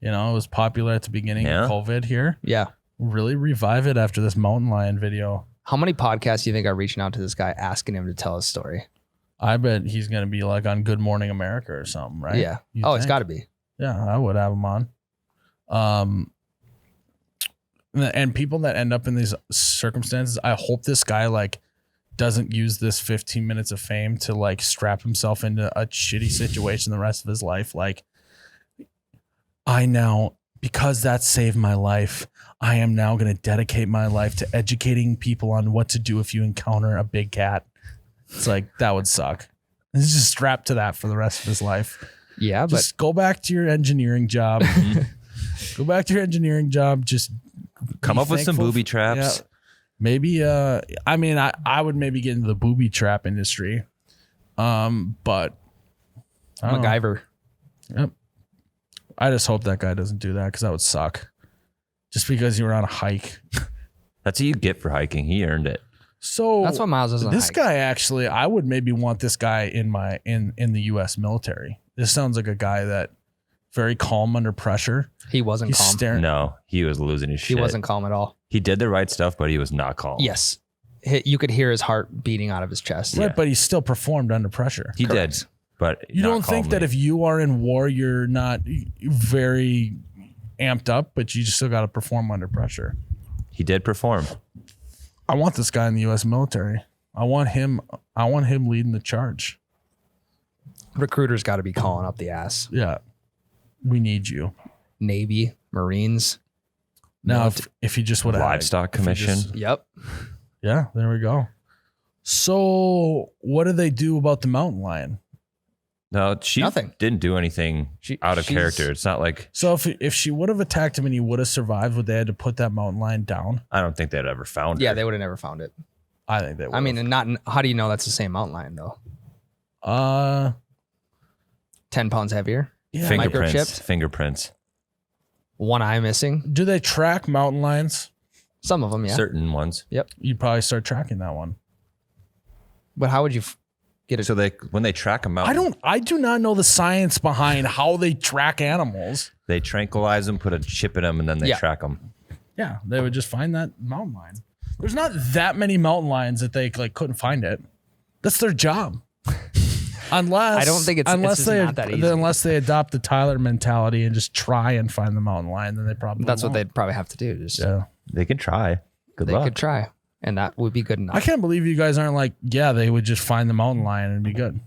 You know, it was popular at the beginning of COVID here. Yeah. Really revive it after this mountain lion video. How many podcasts do you think are reaching out to this guy asking him to tell his story? I bet he's going to be like on Good Morning America or something, right? Yeah. It's got to be. Yeah, I would have him on. And people that end up in these circumstances, I hope this guy like doesn't use this 15 minutes of fame to like strap himself into a shitty situation the rest of his life. Like, because that saved my life, I am now going to dedicate my life to educating people on what to do if you encounter a big cat. It's like, that would suck. He's just strapped to that for the rest of his life. Yeah, just go back to your engineering job. Go back to your engineering job. Just come up with some booby traps. Yeah. Maybe, I would maybe get into the booby trap industry. But MacGyver. Yep. I just hope that guy doesn't do that because that would suck. Just because you were on a hike. That's what you get for hiking. He earned it. So that's what Miles does. This guy actually, I would maybe want this guy in the U.S. military. This sounds like a guy that very calm under pressure. He wasn't calm. No, he was losing his shit. He wasn't calm at all. He did the right stuff, but he was not calm. Yes. You could hear his heart beating out of his chest. Right, but he still performed under pressure. He did. But you don't think that if you are in war, you're not very amped up, but you just still got to perform under pressure. He did perform. I want this guy in the U.S. military. I want him leading the charge. Recruiters got to be calling up the ass. Yeah. We need you. Navy, Marines. Now, if he just would have livestock commission. Yep. Yeah, there we go. So what do they do about the mountain lion? No, she Nothing. Didn't do anything out of character. It's not like. So if she would have attacked him and he would have survived, would they had to put that mountain lion down? I don't think they'd ever found her. Yeah, they would have never found it. I think they would. I mean, and not. How do you know that's the same mountain lion though? 10 pounds heavier. Yeah. Fingerprints. One eye missing. Do they track mountain lions? Some of them, yeah. Certain ones. Yep. You'd probably start tracking that one. But how would you get it? So when they track them out, I do not know the science behind how they track animals. They tranquilize them, put a chip in them, and then they track them. Yeah, they would just find that mountain lion. There's not that many mountain lions that they like couldn't find it. That's their job. Unless I don't think it's not that easy. Unless they adopt the Tyler mentality and just try and find the mountain lion, then they probably That's won't. what they'd probably have to do. They can try. Good luck. They could try, and that would be good enough. I can't believe you guys aren't like, yeah, they would just find the mountain lion and be good.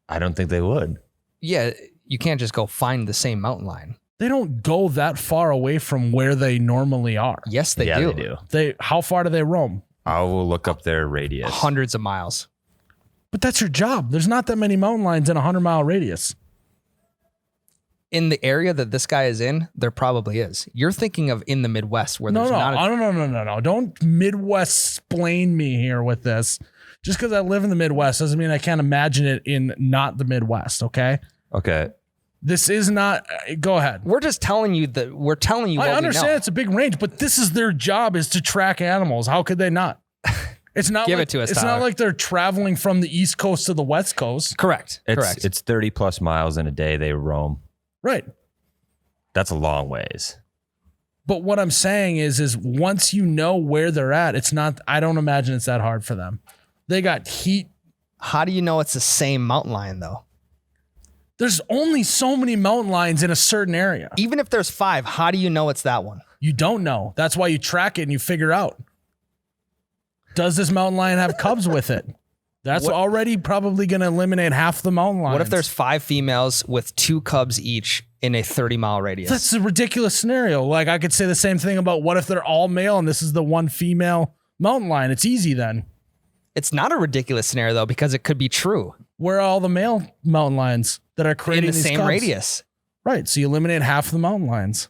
I don't think they would. Yeah, you can't just go find the same mountain lion. They don't go that far away from where they normally are. Yes, they do. How far do they roam? I will look up their radius. Hundreds of miles. But that's your job. There's not that many mountain lions in a 100-mile radius. In the area that this guy is in, there probably is. You're thinking of in the Midwest where No. Don't Midwest-splain me here with this. just because I live in the Midwest doesn't mean I can't imagine it in not the Midwest. Okay. Okay. This is not. Go ahead. We're just telling you that we're telling you. I what understand we know. it's a big range, but this is their job is to track animals. How could they not? It's not. Give like, it to us, It's Tyler. not like they're traveling from the East Coast to the West Coast. Correct. It's 30 plus miles in a day they roam. Right. That's a long ways. But what I'm saying is once you know where they're at, it's not. I don't imagine it's that hard for them. They got heat. How do you know it's the same mountain lion though? There's only so many mountain lions in a certain area. Even if there's 5, how do you know it's that one? You don't know. That's why you track it and you figure out. Does this mountain lion have cubs with it? That's already probably going to eliminate half the mountain lions. What if there's 5 females with 2 cubs each in a 30-mile radius? That's a ridiculous scenario. Like I could say the same thing about what if they're all male and this is the one female mountain lion? It's easy then. It's not a ridiculous scenario though, because it could be true. Where are all the male mountain lions that are creating In the these same cubs? radius. Right. So you eliminate half the mountain lions.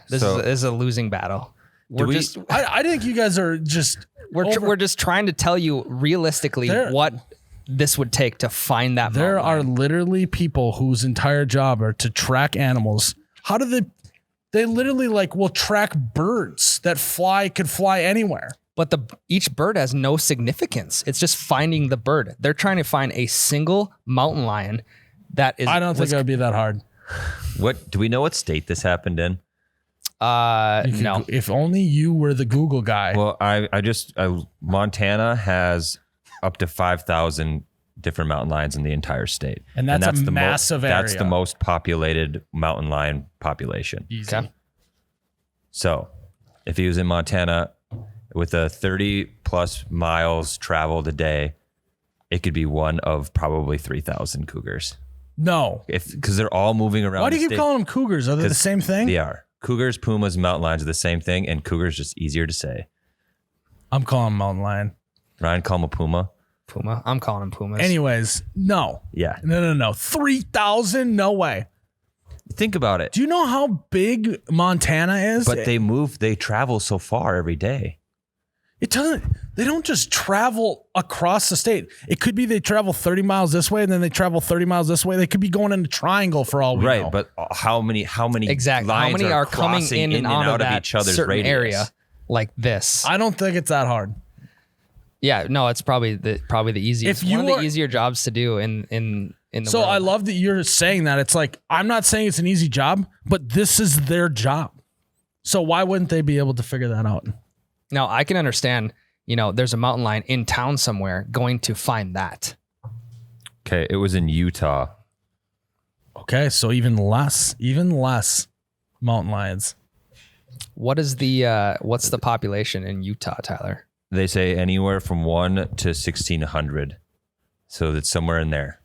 This is a losing battle. I think you guys are just We're just trying to tell you realistically what this would take to find that. There are mountain lion. literally people whose entire job are to track animals. How do they literally will track birds that could fly anywhere. But each bird has no significance. It's just finding the bird. They're trying to find a single mountain lion that is. I don't think it would be that hard. What do we know what state this happened in? No. If only you were the Google guy. Well, Montana has up to 5,000 different mountain lions in the entire state. And that's a the massive area. That's the most populated mountain lion population. Easy. Okay. So if he was in Montana with a 30 plus miles traveled a day, it could be one of probably 3,000 cougars. No. Because they're all moving around. Why do you keep calling them cougars? Are they the same thing? They are. Cougars, pumas, mountain lions are the same thing, and cougars just easier to say. I'm calling them mountain lion. Ryan, call him a puma. Puma. I'm calling them pumas. Anyways, no. Yeah. No. 3,000? No way. Think about it. Do you know how big Montana is? But they travel so far every day. They don't just travel across the state. It could be they travel 30 miles this way and then they travel 30 miles this way. They could be going in a triangle for all we know. Right, but how many exactly. How lines many are coming crossing in and out of that each other's certain radius? area like this? I don't think it's that hard. Yeah, no, it's probably the easiest. If you one of are- the easier jobs to do in the So world. I love that you're saying that. It's like, I'm not saying it's an easy job, but this is their job. So why wouldn't they be able to figure that out? Now I can understand. There's a mountain lion in town somewhere going to find that. Okay, it was in Utah. Okay, so even less mountain lions. What's the population in Utah, Tyler? They say anywhere from 1 to 1,600. So that's somewhere in there.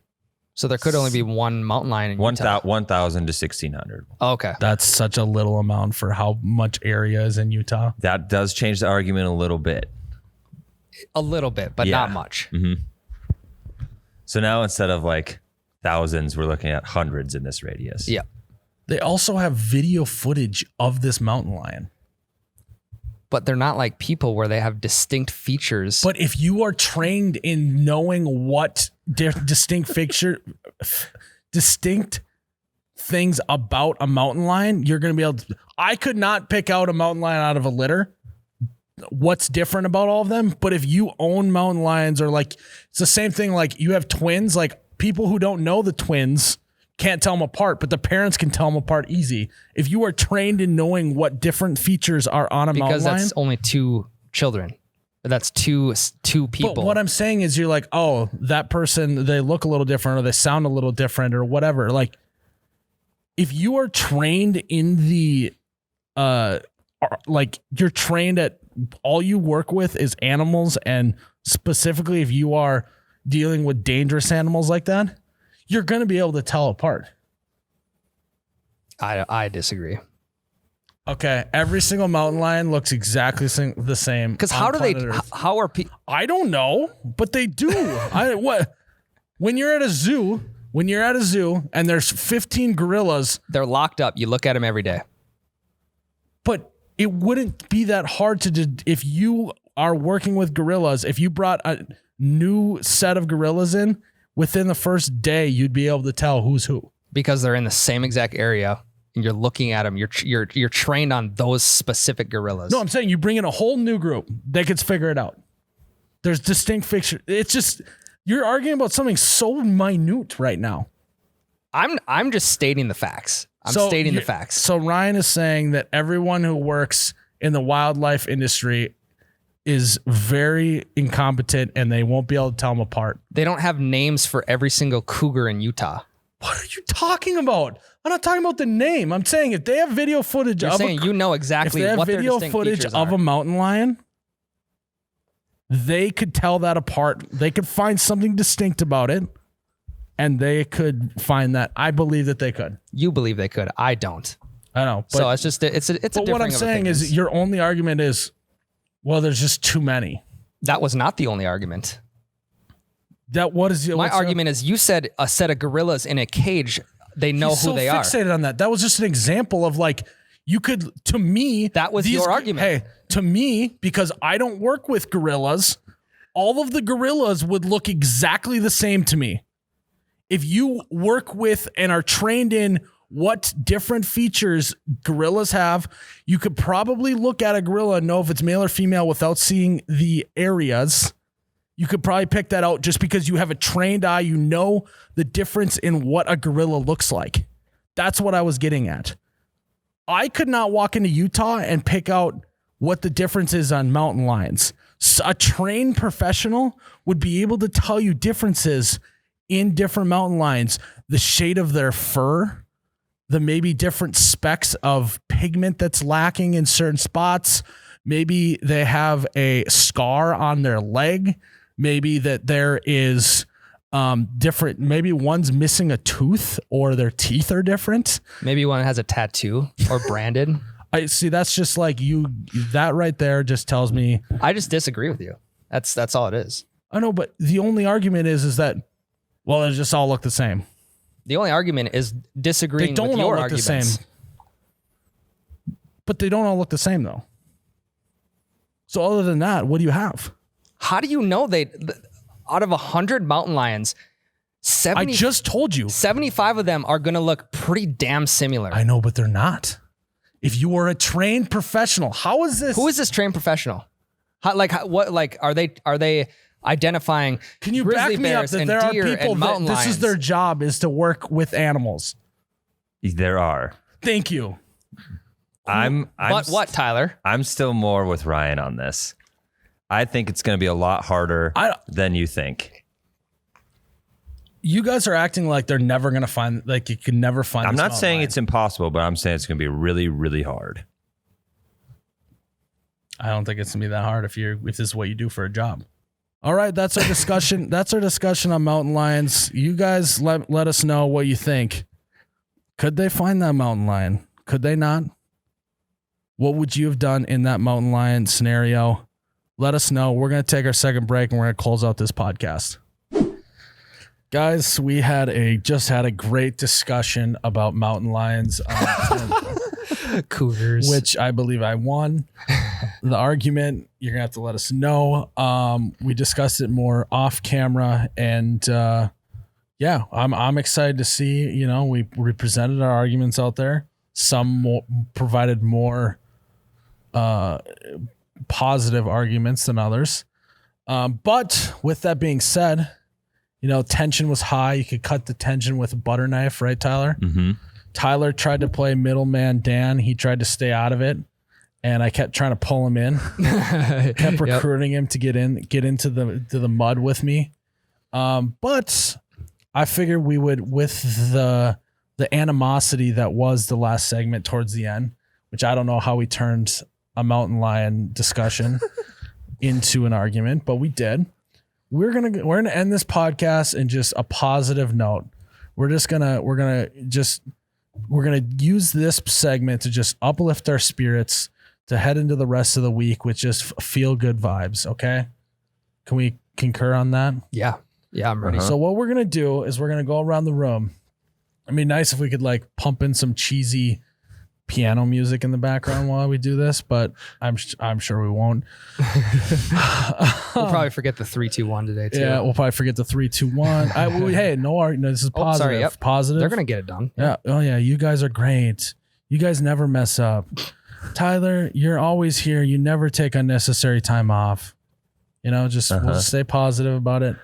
So there could only be one mountain lion in Utah. 1,000 to 1,600. Oh, okay. That's such a little amount for how much area is in Utah. That does change the argument a little bit. A little bit, but Yeah. not much. So now instead of thousands, we're looking at hundreds in this radius. Yeah. They also have video footage of this mountain lion. But they're not like people where they have distinct features. But if you are trained in knowing what distinct things about a mountain lion, you're going to be able to. I could not pick out a mountain lion out of a litter. What's different about all of them? But if you own mountain lions, or it's the same thing. Like you have twins, people who don't know the twins can't tell them apart, but the parents can tell them apart easy. If you are trained in knowing what different features are on a mountain lion, because that's only 2 children. That's two people. But what I'm saying is, you're like, oh, that person, they look a little different, or they sound a little different, or whatever. Like, if you are trained in the, you're trained at all you work with is animals, and specifically if you are dealing with dangerous animals like that, you're going to be able to tell apart. I disagree. Okay, every single mountain lion looks exactly the same. Because how are people? I don't know, but they do. When you're at a zoo, and there's 15 gorillas, They're locked up. You look at them every day. but it wouldn't be that hard to if you are working with gorillas, if you brought a new set of gorillas in, within the first day, you'd be able to tell who's who. Because they're in the same exact area and you're looking at them. You're trained on those specific gorillas. No, I'm saying you bring in a whole new group. They could figure it out. There's distinct fixture. It's just, you're arguing about something so minute right now. I'm just stating the facts. I'm stating the facts. So Ryan is saying that everyone who works in the wildlife industry is very incompetent and they won't be able to tell them apart. They don't have names for every single cougar in Utah. What are you talking about? I'm not talking about the name. I'm saying if they have video footage You're saying you know exactly what their distinct features are. of a mountain lion, they could tell that apart. They could find something distinct about it, and they could find that. I believe that they could. You believe they could. I don't. I know. But, so it's just it's a but what I'm saying is your only argument is, well, there's just too many. That was not the only argument. My argument is you said a set of gorillas in a cage. They know who they are. Fixated on that. That was just an example of like, you could, to me. That was your argument. Hey, to me, because I don't work with gorillas, all of the gorillas would look exactly the same to me. If you work with and are trained in what different features gorillas have, you could probably look at a gorilla and know if it's male or female without seeing the areas. You could probably pick that out just because you have a trained eye. You know the difference in what a gorilla looks like. That's what I was getting at. I could not walk into Utah and pick out what the difference is on mountain lions. So a trained professional would be able to tell you differences in different mountain lions, the shade of their fur, the maybe different specks of pigment that's lacking in certain spots. Maybe they have a scar on their leg. Maybe that there is different. Maybe one's missing a tooth or their teeth are different. Maybe one has a tattoo or branded. I see. That's just like you. That right there just tells me. I just disagree with you. That's all it is. I know, but the only argument is that, well, they just all look the same. The only argument is disagreeing with your arguments. The same. But they don't all look the same though. So other than that, what do you have? How do you know out of 100 mountain lions, 70, I just told you 75 of them are going to look pretty damn similar. I know, but they're not. If you were a trained professional, how is this? Who is this trained professional? What are they identifying? Can you back me up that there are people that this is their job is to work with animals? There are. Thank you. What, Tyler? I'm still more with Ryan on this. I think it's going to be a lot harder than you think. You guys are acting like they're never going to find, like you can never find. I'm not saying it's impossible, but I'm saying it's going to be really, really hard. I don't think it's going to be that hard if this is what you do for a job. All right, that's our discussion. That's our discussion on mountain lions. You guys let us know what you think. Could they find that mountain lion? Could they not? What would you have done in that mountain lion scenario? Let us know. We're going to take our second break and we're going to close out this podcast. Guys, we just had a great discussion about mountain lions. Cougars. Which I believe I won. The argument, you're going to have to let us know. We discussed it more off camera and I'm excited to see, we presented our arguments out there. Some provided more positive arguments than others. But with that being said, tension was high. You could cut the tension with a butter knife, right, Tyler? Mm-hmm. Tyler tried to play middleman Dan. He tried to stay out of it. And I kept trying to pull him in. Kept recruiting him to get into the mud with me. But I figured we would, with the animosity that was the last segment towards the end, which I don't know how we turned a mountain lion discussion into an argument, but we did. We're gonna end this podcast in just a positive note. We're gonna use this segment to just uplift our spirits to head into the rest of the week with just feel good vibes. Okay, can we concur on that? Yeah, I'm ready. So what we're gonna do is we're gonna go around the room. It'd be nice if we could pump in some cheesy piano music in the background while we do this, but I'm sure we won't. We'll probably forget the 3, 2, 1 today too. Yeah, we'll probably forget the 3, 2, 1. Hey, no, this is positive. Sorry, yep. Positive. They're gonna get it done. Yeah. Oh yeah, you guys are great. You guys never mess up. Tyler, you're always here. You never take unnecessary time off. We'll just stay positive about it.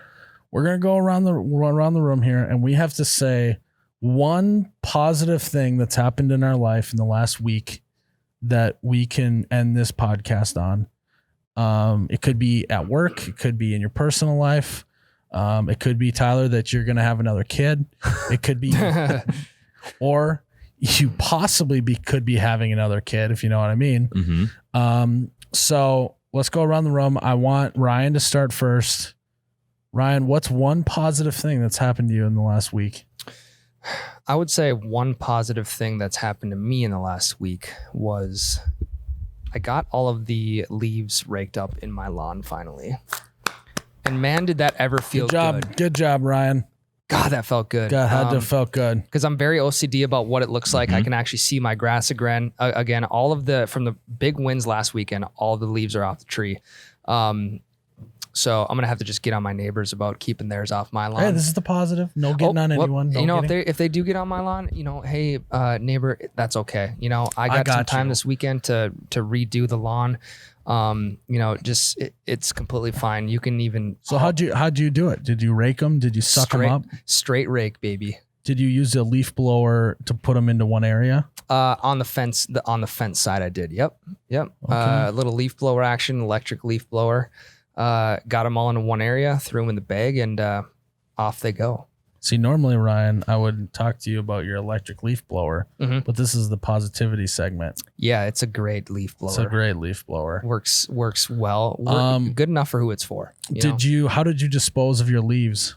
We're gonna go around the room here, and we have to say one positive thing that's happened in our life in the last week that we can end this podcast on. It could be at work. It could be in your personal life. It could be, Tyler, that you're going to have another kid. It could be, or you possibly could be having another kid, if you know what I mean. Mm-hmm. So let's go around the room. I want Ryan to start first. Ryan, what's one positive thing that's happened to you in the last week? I would say one positive thing that's happened to me in the last week was I got all of the leaves raked up in my lawn finally. And man, did that ever feel good. Good job, Ryan. God, that felt good. God, had to have felt good. Because I'm very OCD about what it looks like. I can actually see my grass again. All of from the big winds last weekend, all the leaves are off the tree. So I'm gonna have to just get on my neighbors about keeping theirs off my lawn. Hey, this is the positive. No getting on anyone. No if they do get on my lawn, hey, neighbor, that's okay. I got some time this weekend to redo the lawn. It's completely fine. You can even. So how'd you do it? Did you rake them? Did you suck them up? Straight rake, baby. Did you use a leaf blower to put them into one area? On the fence side, I did. Yep. Okay. A little leaf blower action, electric leaf blower. Got them all into one area, threw them in the bag, and off they go. See, normally, Ryan, I would talk to you about your electric leaf blower, but this is the positivity segment. Yeah, it's a great leaf blower. It's a great leaf blower. Works well. Good enough for who it's for. How did you dispose of your leaves?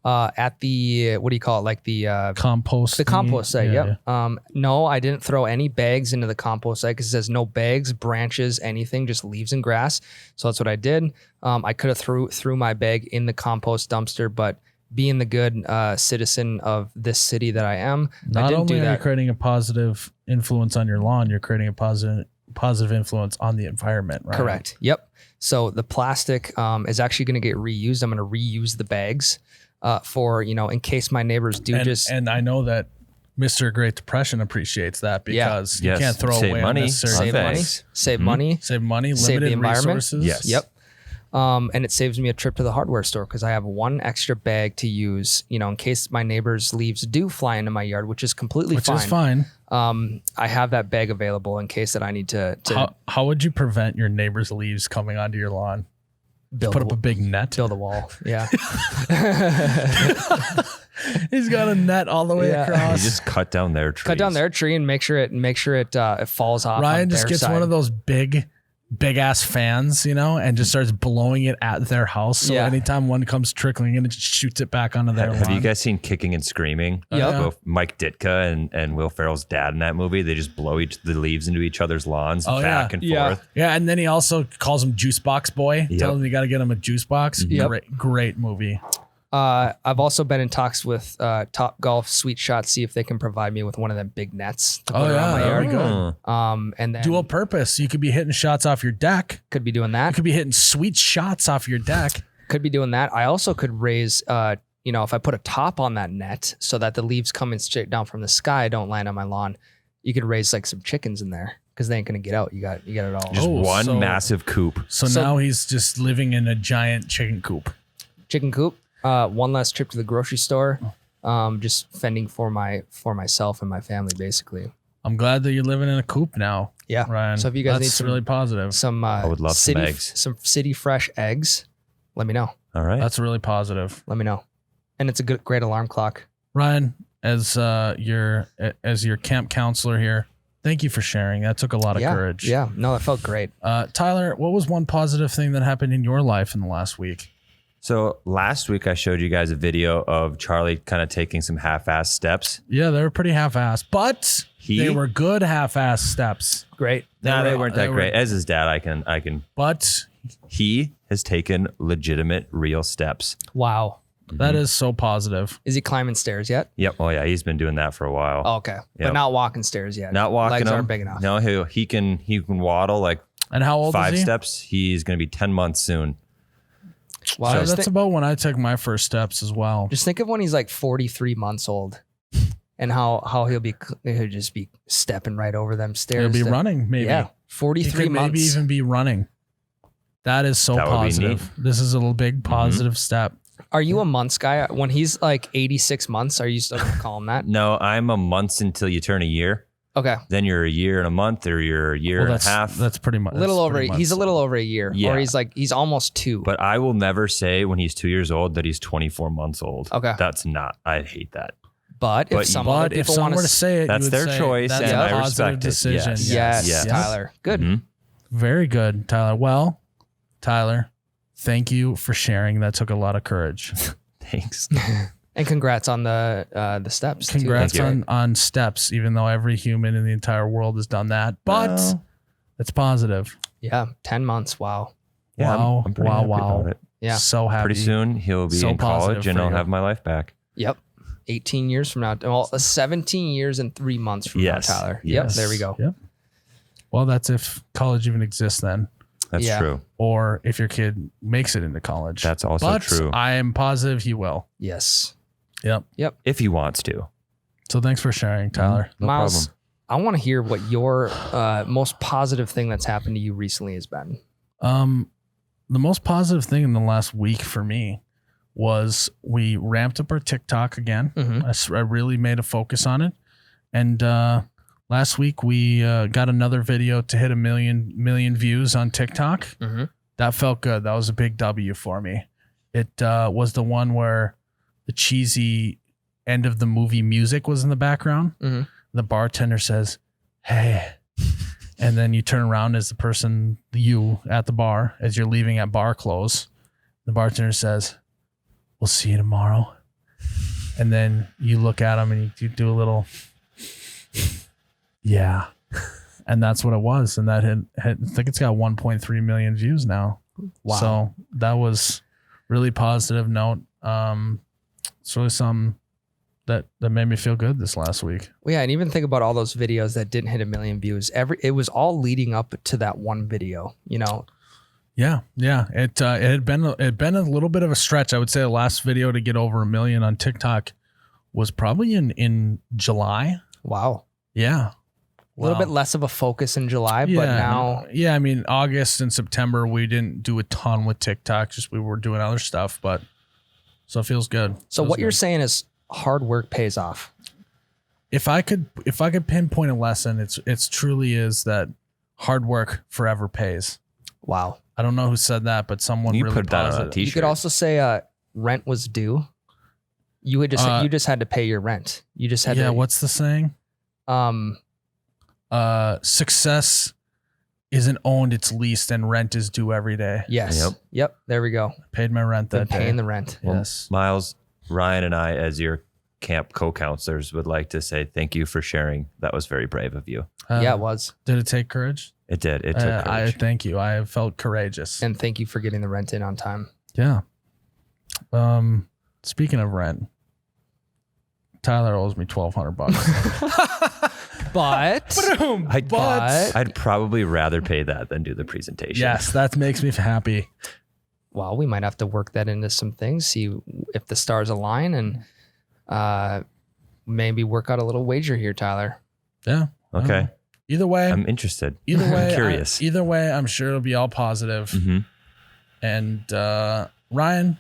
At the, what do you call it? Like the compost. The compost site. Yeah, yep. Yeah. No, I didn't throw any bags into the compost site because it says no bags, branches, anything, just leaves and grass. So that's what I did. I could have threw my bag in the compost dumpster, but being the good citizen of this city that I am, I didn't do that. Not only are you creating a positive influence on your lawn, you're creating a positive influence on the environment, right? Correct. Yep. So the plastic is actually going to get reused. I'm going to reuse the bags for, in case my neighbors do and I know that Mr. Great Depression appreciates that because you can't throw away money. Save money. Save money. Limited the environment. Resources. Yes. Yep. And it saves me a trip to the hardware store because I have one extra bag to use, in case my neighbor's leaves do fly into my yard, which is completely fine. Which is fine. I have that bag available in case that I need to. How would you prevent your neighbor's leaves coming onto your lawn? Put up a big net. Build a wall. Yeah. He's got a net all the way across. You just cut down their tree. Cut down their tree and make sure it falls off. Ryan just gets one of those big ass fans, and just starts blowing it at their house. So anytime one comes trickling in, it just shoots it back onto their lawn. Have you guys seen Kicking and Screaming? Yep. Mike Ditka and Will Ferrell's dad in that movie. They just blow the leaves into each other's lawns back and forth. Yeah, and then he also calls him Juice Box Boy. Yep. Tell him you got to get him a juice box. Yep. Great movie. I've also been in talks with Top Golf Sweet Shot, see if they can provide me with one of them big nets to put around my yard. Good. And then dual purpose. You could be hitting shots off your deck. Could be doing that. You could be hitting sweet shots off your deck. Could be doing that. I also could raise, if I put a top on that net so that the leaves coming straight down from the sky don't land on my lawn, you could raise like some chickens in there because they ain't gonna get out. You got it all. Just one massive coop. So now he's just living in a giant chicken coop. Chicken coop. One less trip to the grocery store. Just fending for myself and my family, basically. I'm glad that you're living in a coop now. Yeah, Ryan. So if you guys need really positive. I would love some eggs. Some city fresh eggs. Let me know. All right, that's really positive. Let me know. And it's a great alarm clock. Ryan, as your camp counselor here, thank you for sharing. That took a lot of courage. Yeah, no, that felt great. Tyler, what was one positive thing that happened in your life in the last week? So last week I showed you guys a video of Charlie kind of taking some half-assed steps. Yeah, they were pretty half-assed, but they were good half-assed steps. Great. They weren't that great. As his dad, I can. But he has taken legitimate, real steps. Wow. That is so positive. Is he climbing stairs yet? Yep. Oh yeah, he's been doing that for a while. Oh, okay. But not walking stairs yet. Not walking. Legs them. aren't big enough. No, he can waddle like. And how old 5 is he? steps. He's going to be 10 months soon. Wow. So that's about when I took my first steps as well. Just think of when he's like 43 months old, and how he'll just be stepping right over them stairs. He'll be running, maybe. Yeah, 43 months. Maybe even be running. That is so positive. This is a little big positive step. Are you a months guy? When he's like 86 months, are you still going to call him that? No, I'm a months until you turn a year. Okay. Then you're a year and a month, or you're a year and a half. That's pretty much. He's a little over a year. Yeah. Or he's almost 2. But I will never say when he's 2 years old that he's 24 months old. Okay. That's not. I hate that. But if someone were to say it, that's you would their say choice, that's and a I positive respect it. decision. Yes, Tyler. Good. Mhm. Very good, Tyler. Well, Tyler, thank you for sharing. That took a lot of courage. Thanks. And congrats on the steps. Congrats too. on steps, even though every human in the entire world has done that. But it's positive. Yeah, 10 months. Wow. Yeah, Wow. I'm pretty happy about it. Yeah. So happy. Pretty soon he'll be So in college positive and for I'll you. have my life back. Yep. 18 years from now. Well, 17 years and 3 months from now, Tyler. Yes. Yep. There we go. Yep. Well, that's if college even exists then. That's true. Or if your kid makes it into college. That's also but true. I am positive he will. Yes. Yep. If he wants to. So thanks for sharing, Tyler. No Myles, problem. I want to hear what your most positive thing that's happened to you recently has been. The most positive thing in the last week for me was we ramped up our TikTok again. Mhm. I really made a focus on it. And last week we got another video to hit 1 million views on TikTok. Mm-hmm. That felt good. That was a big W for me. It was the one where the cheesy end of the movie music was in the background. Mm-hmm. The bartender says, "Hey." And then you turn around as the person, you at the bar, as you're leaving at bar close. The bartender says, "We'll see you tomorrow." And then you look at him and you do a little, yeah. And that's what it was. And that hit, I think it's got 1.3 million views now. Wow. So that was really positive note. It's really something that made me feel good this last week. Well, yeah, and even think about all those videos that didn't hit 1 million views. It was all leading up to that one video, you know. Yeah. It had been a little bit of a stretch. I would say the last video to get over 1 million on TikTok was probably in July. Wow. Yeah. A little bit less of a focus in July, but now. Yeah, I mean, August and September, we didn't do a ton with TikTok. Just we were doing other stuff, but so it feels good. So what you're saying is hard work pays off. If I could pinpoint a lesson, it's truly is that hard work forever pays. Wow. I don't know who said that, but someone You really put that on a positive. t-shirt. You could also say rent was due. You just had to pay your rent. You just had to. What's the saying? Success isn't owned, it's leased, and rent is due every day. Yes. Yep. There we go. Paid my rent Been that day. paying the rent. Yes. Myles, Ryan, and I, as your camp co-counselors, would like to say thank you for sharing. That was very brave of you. Yeah, it was. Did it take courage? It did. It took I courage. thank you. I felt courageous. And thank you for getting the rent in on time. Yeah. Speaking of rent, Tyler owes me $1,200. But I'd probably rather pay that than do the presentation. Yes, that makes me happy. well, we might have to work that into some things, see if the stars align, and maybe work out a little wager here, Tyler. Yeah. Okay. Either way, I'm interested. either way, I'm curious. either way, I'm sure it'll be all positive. Mhm. And Ryan,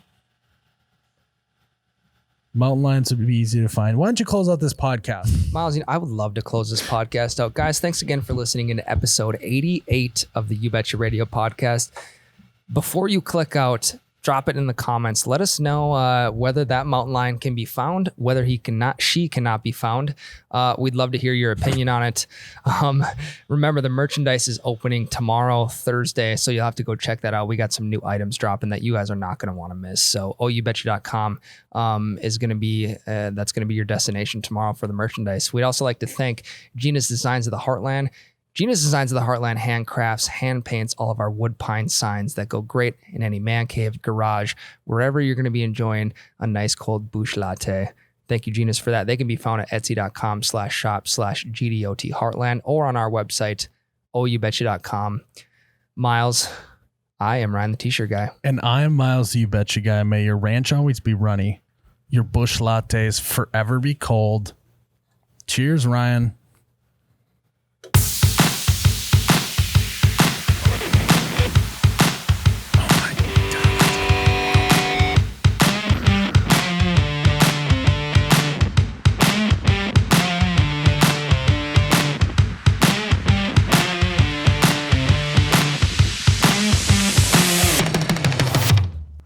mountain lions would be easy to find. Why don't you close out this podcast? Myles, I would love to close this podcast out. Guys, thanks again for listening into episode 88 of the You Betcha Radio podcast. Before you click out, drop it in the comments. Let us know whether that mountain lion can be found, whether she cannot be found. We'd love to hear your opinion on it. Remember, the merchandise is opening tomorrow, Thursday, so you'll have to go check that out. We got some new items dropping that you guys are not going to want to miss. So oubetcha.com is going to be that's going to be your destination tomorrow for the merchandise. We'd also like to thank Gina's Designs of the Heartland. Gina's Designs of the Heartland handcrafts, hand paints all of our wood pine signs that go great in any man cave, garage, wherever you're going to be enjoying a nice cold bush latte. Thank you, Gina's, for that. They can be found at etsy.com/shop/GDOT Heartland or on our website, oubetcha.com. Myles, I am Ryan the T-shirt guy. And I am Myles the You Betcha guy. May your ranch always be runny. Your bush lattes forever be cold. Cheers, Ryan.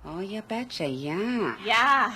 Oh, you betcha, yeah. Yeah.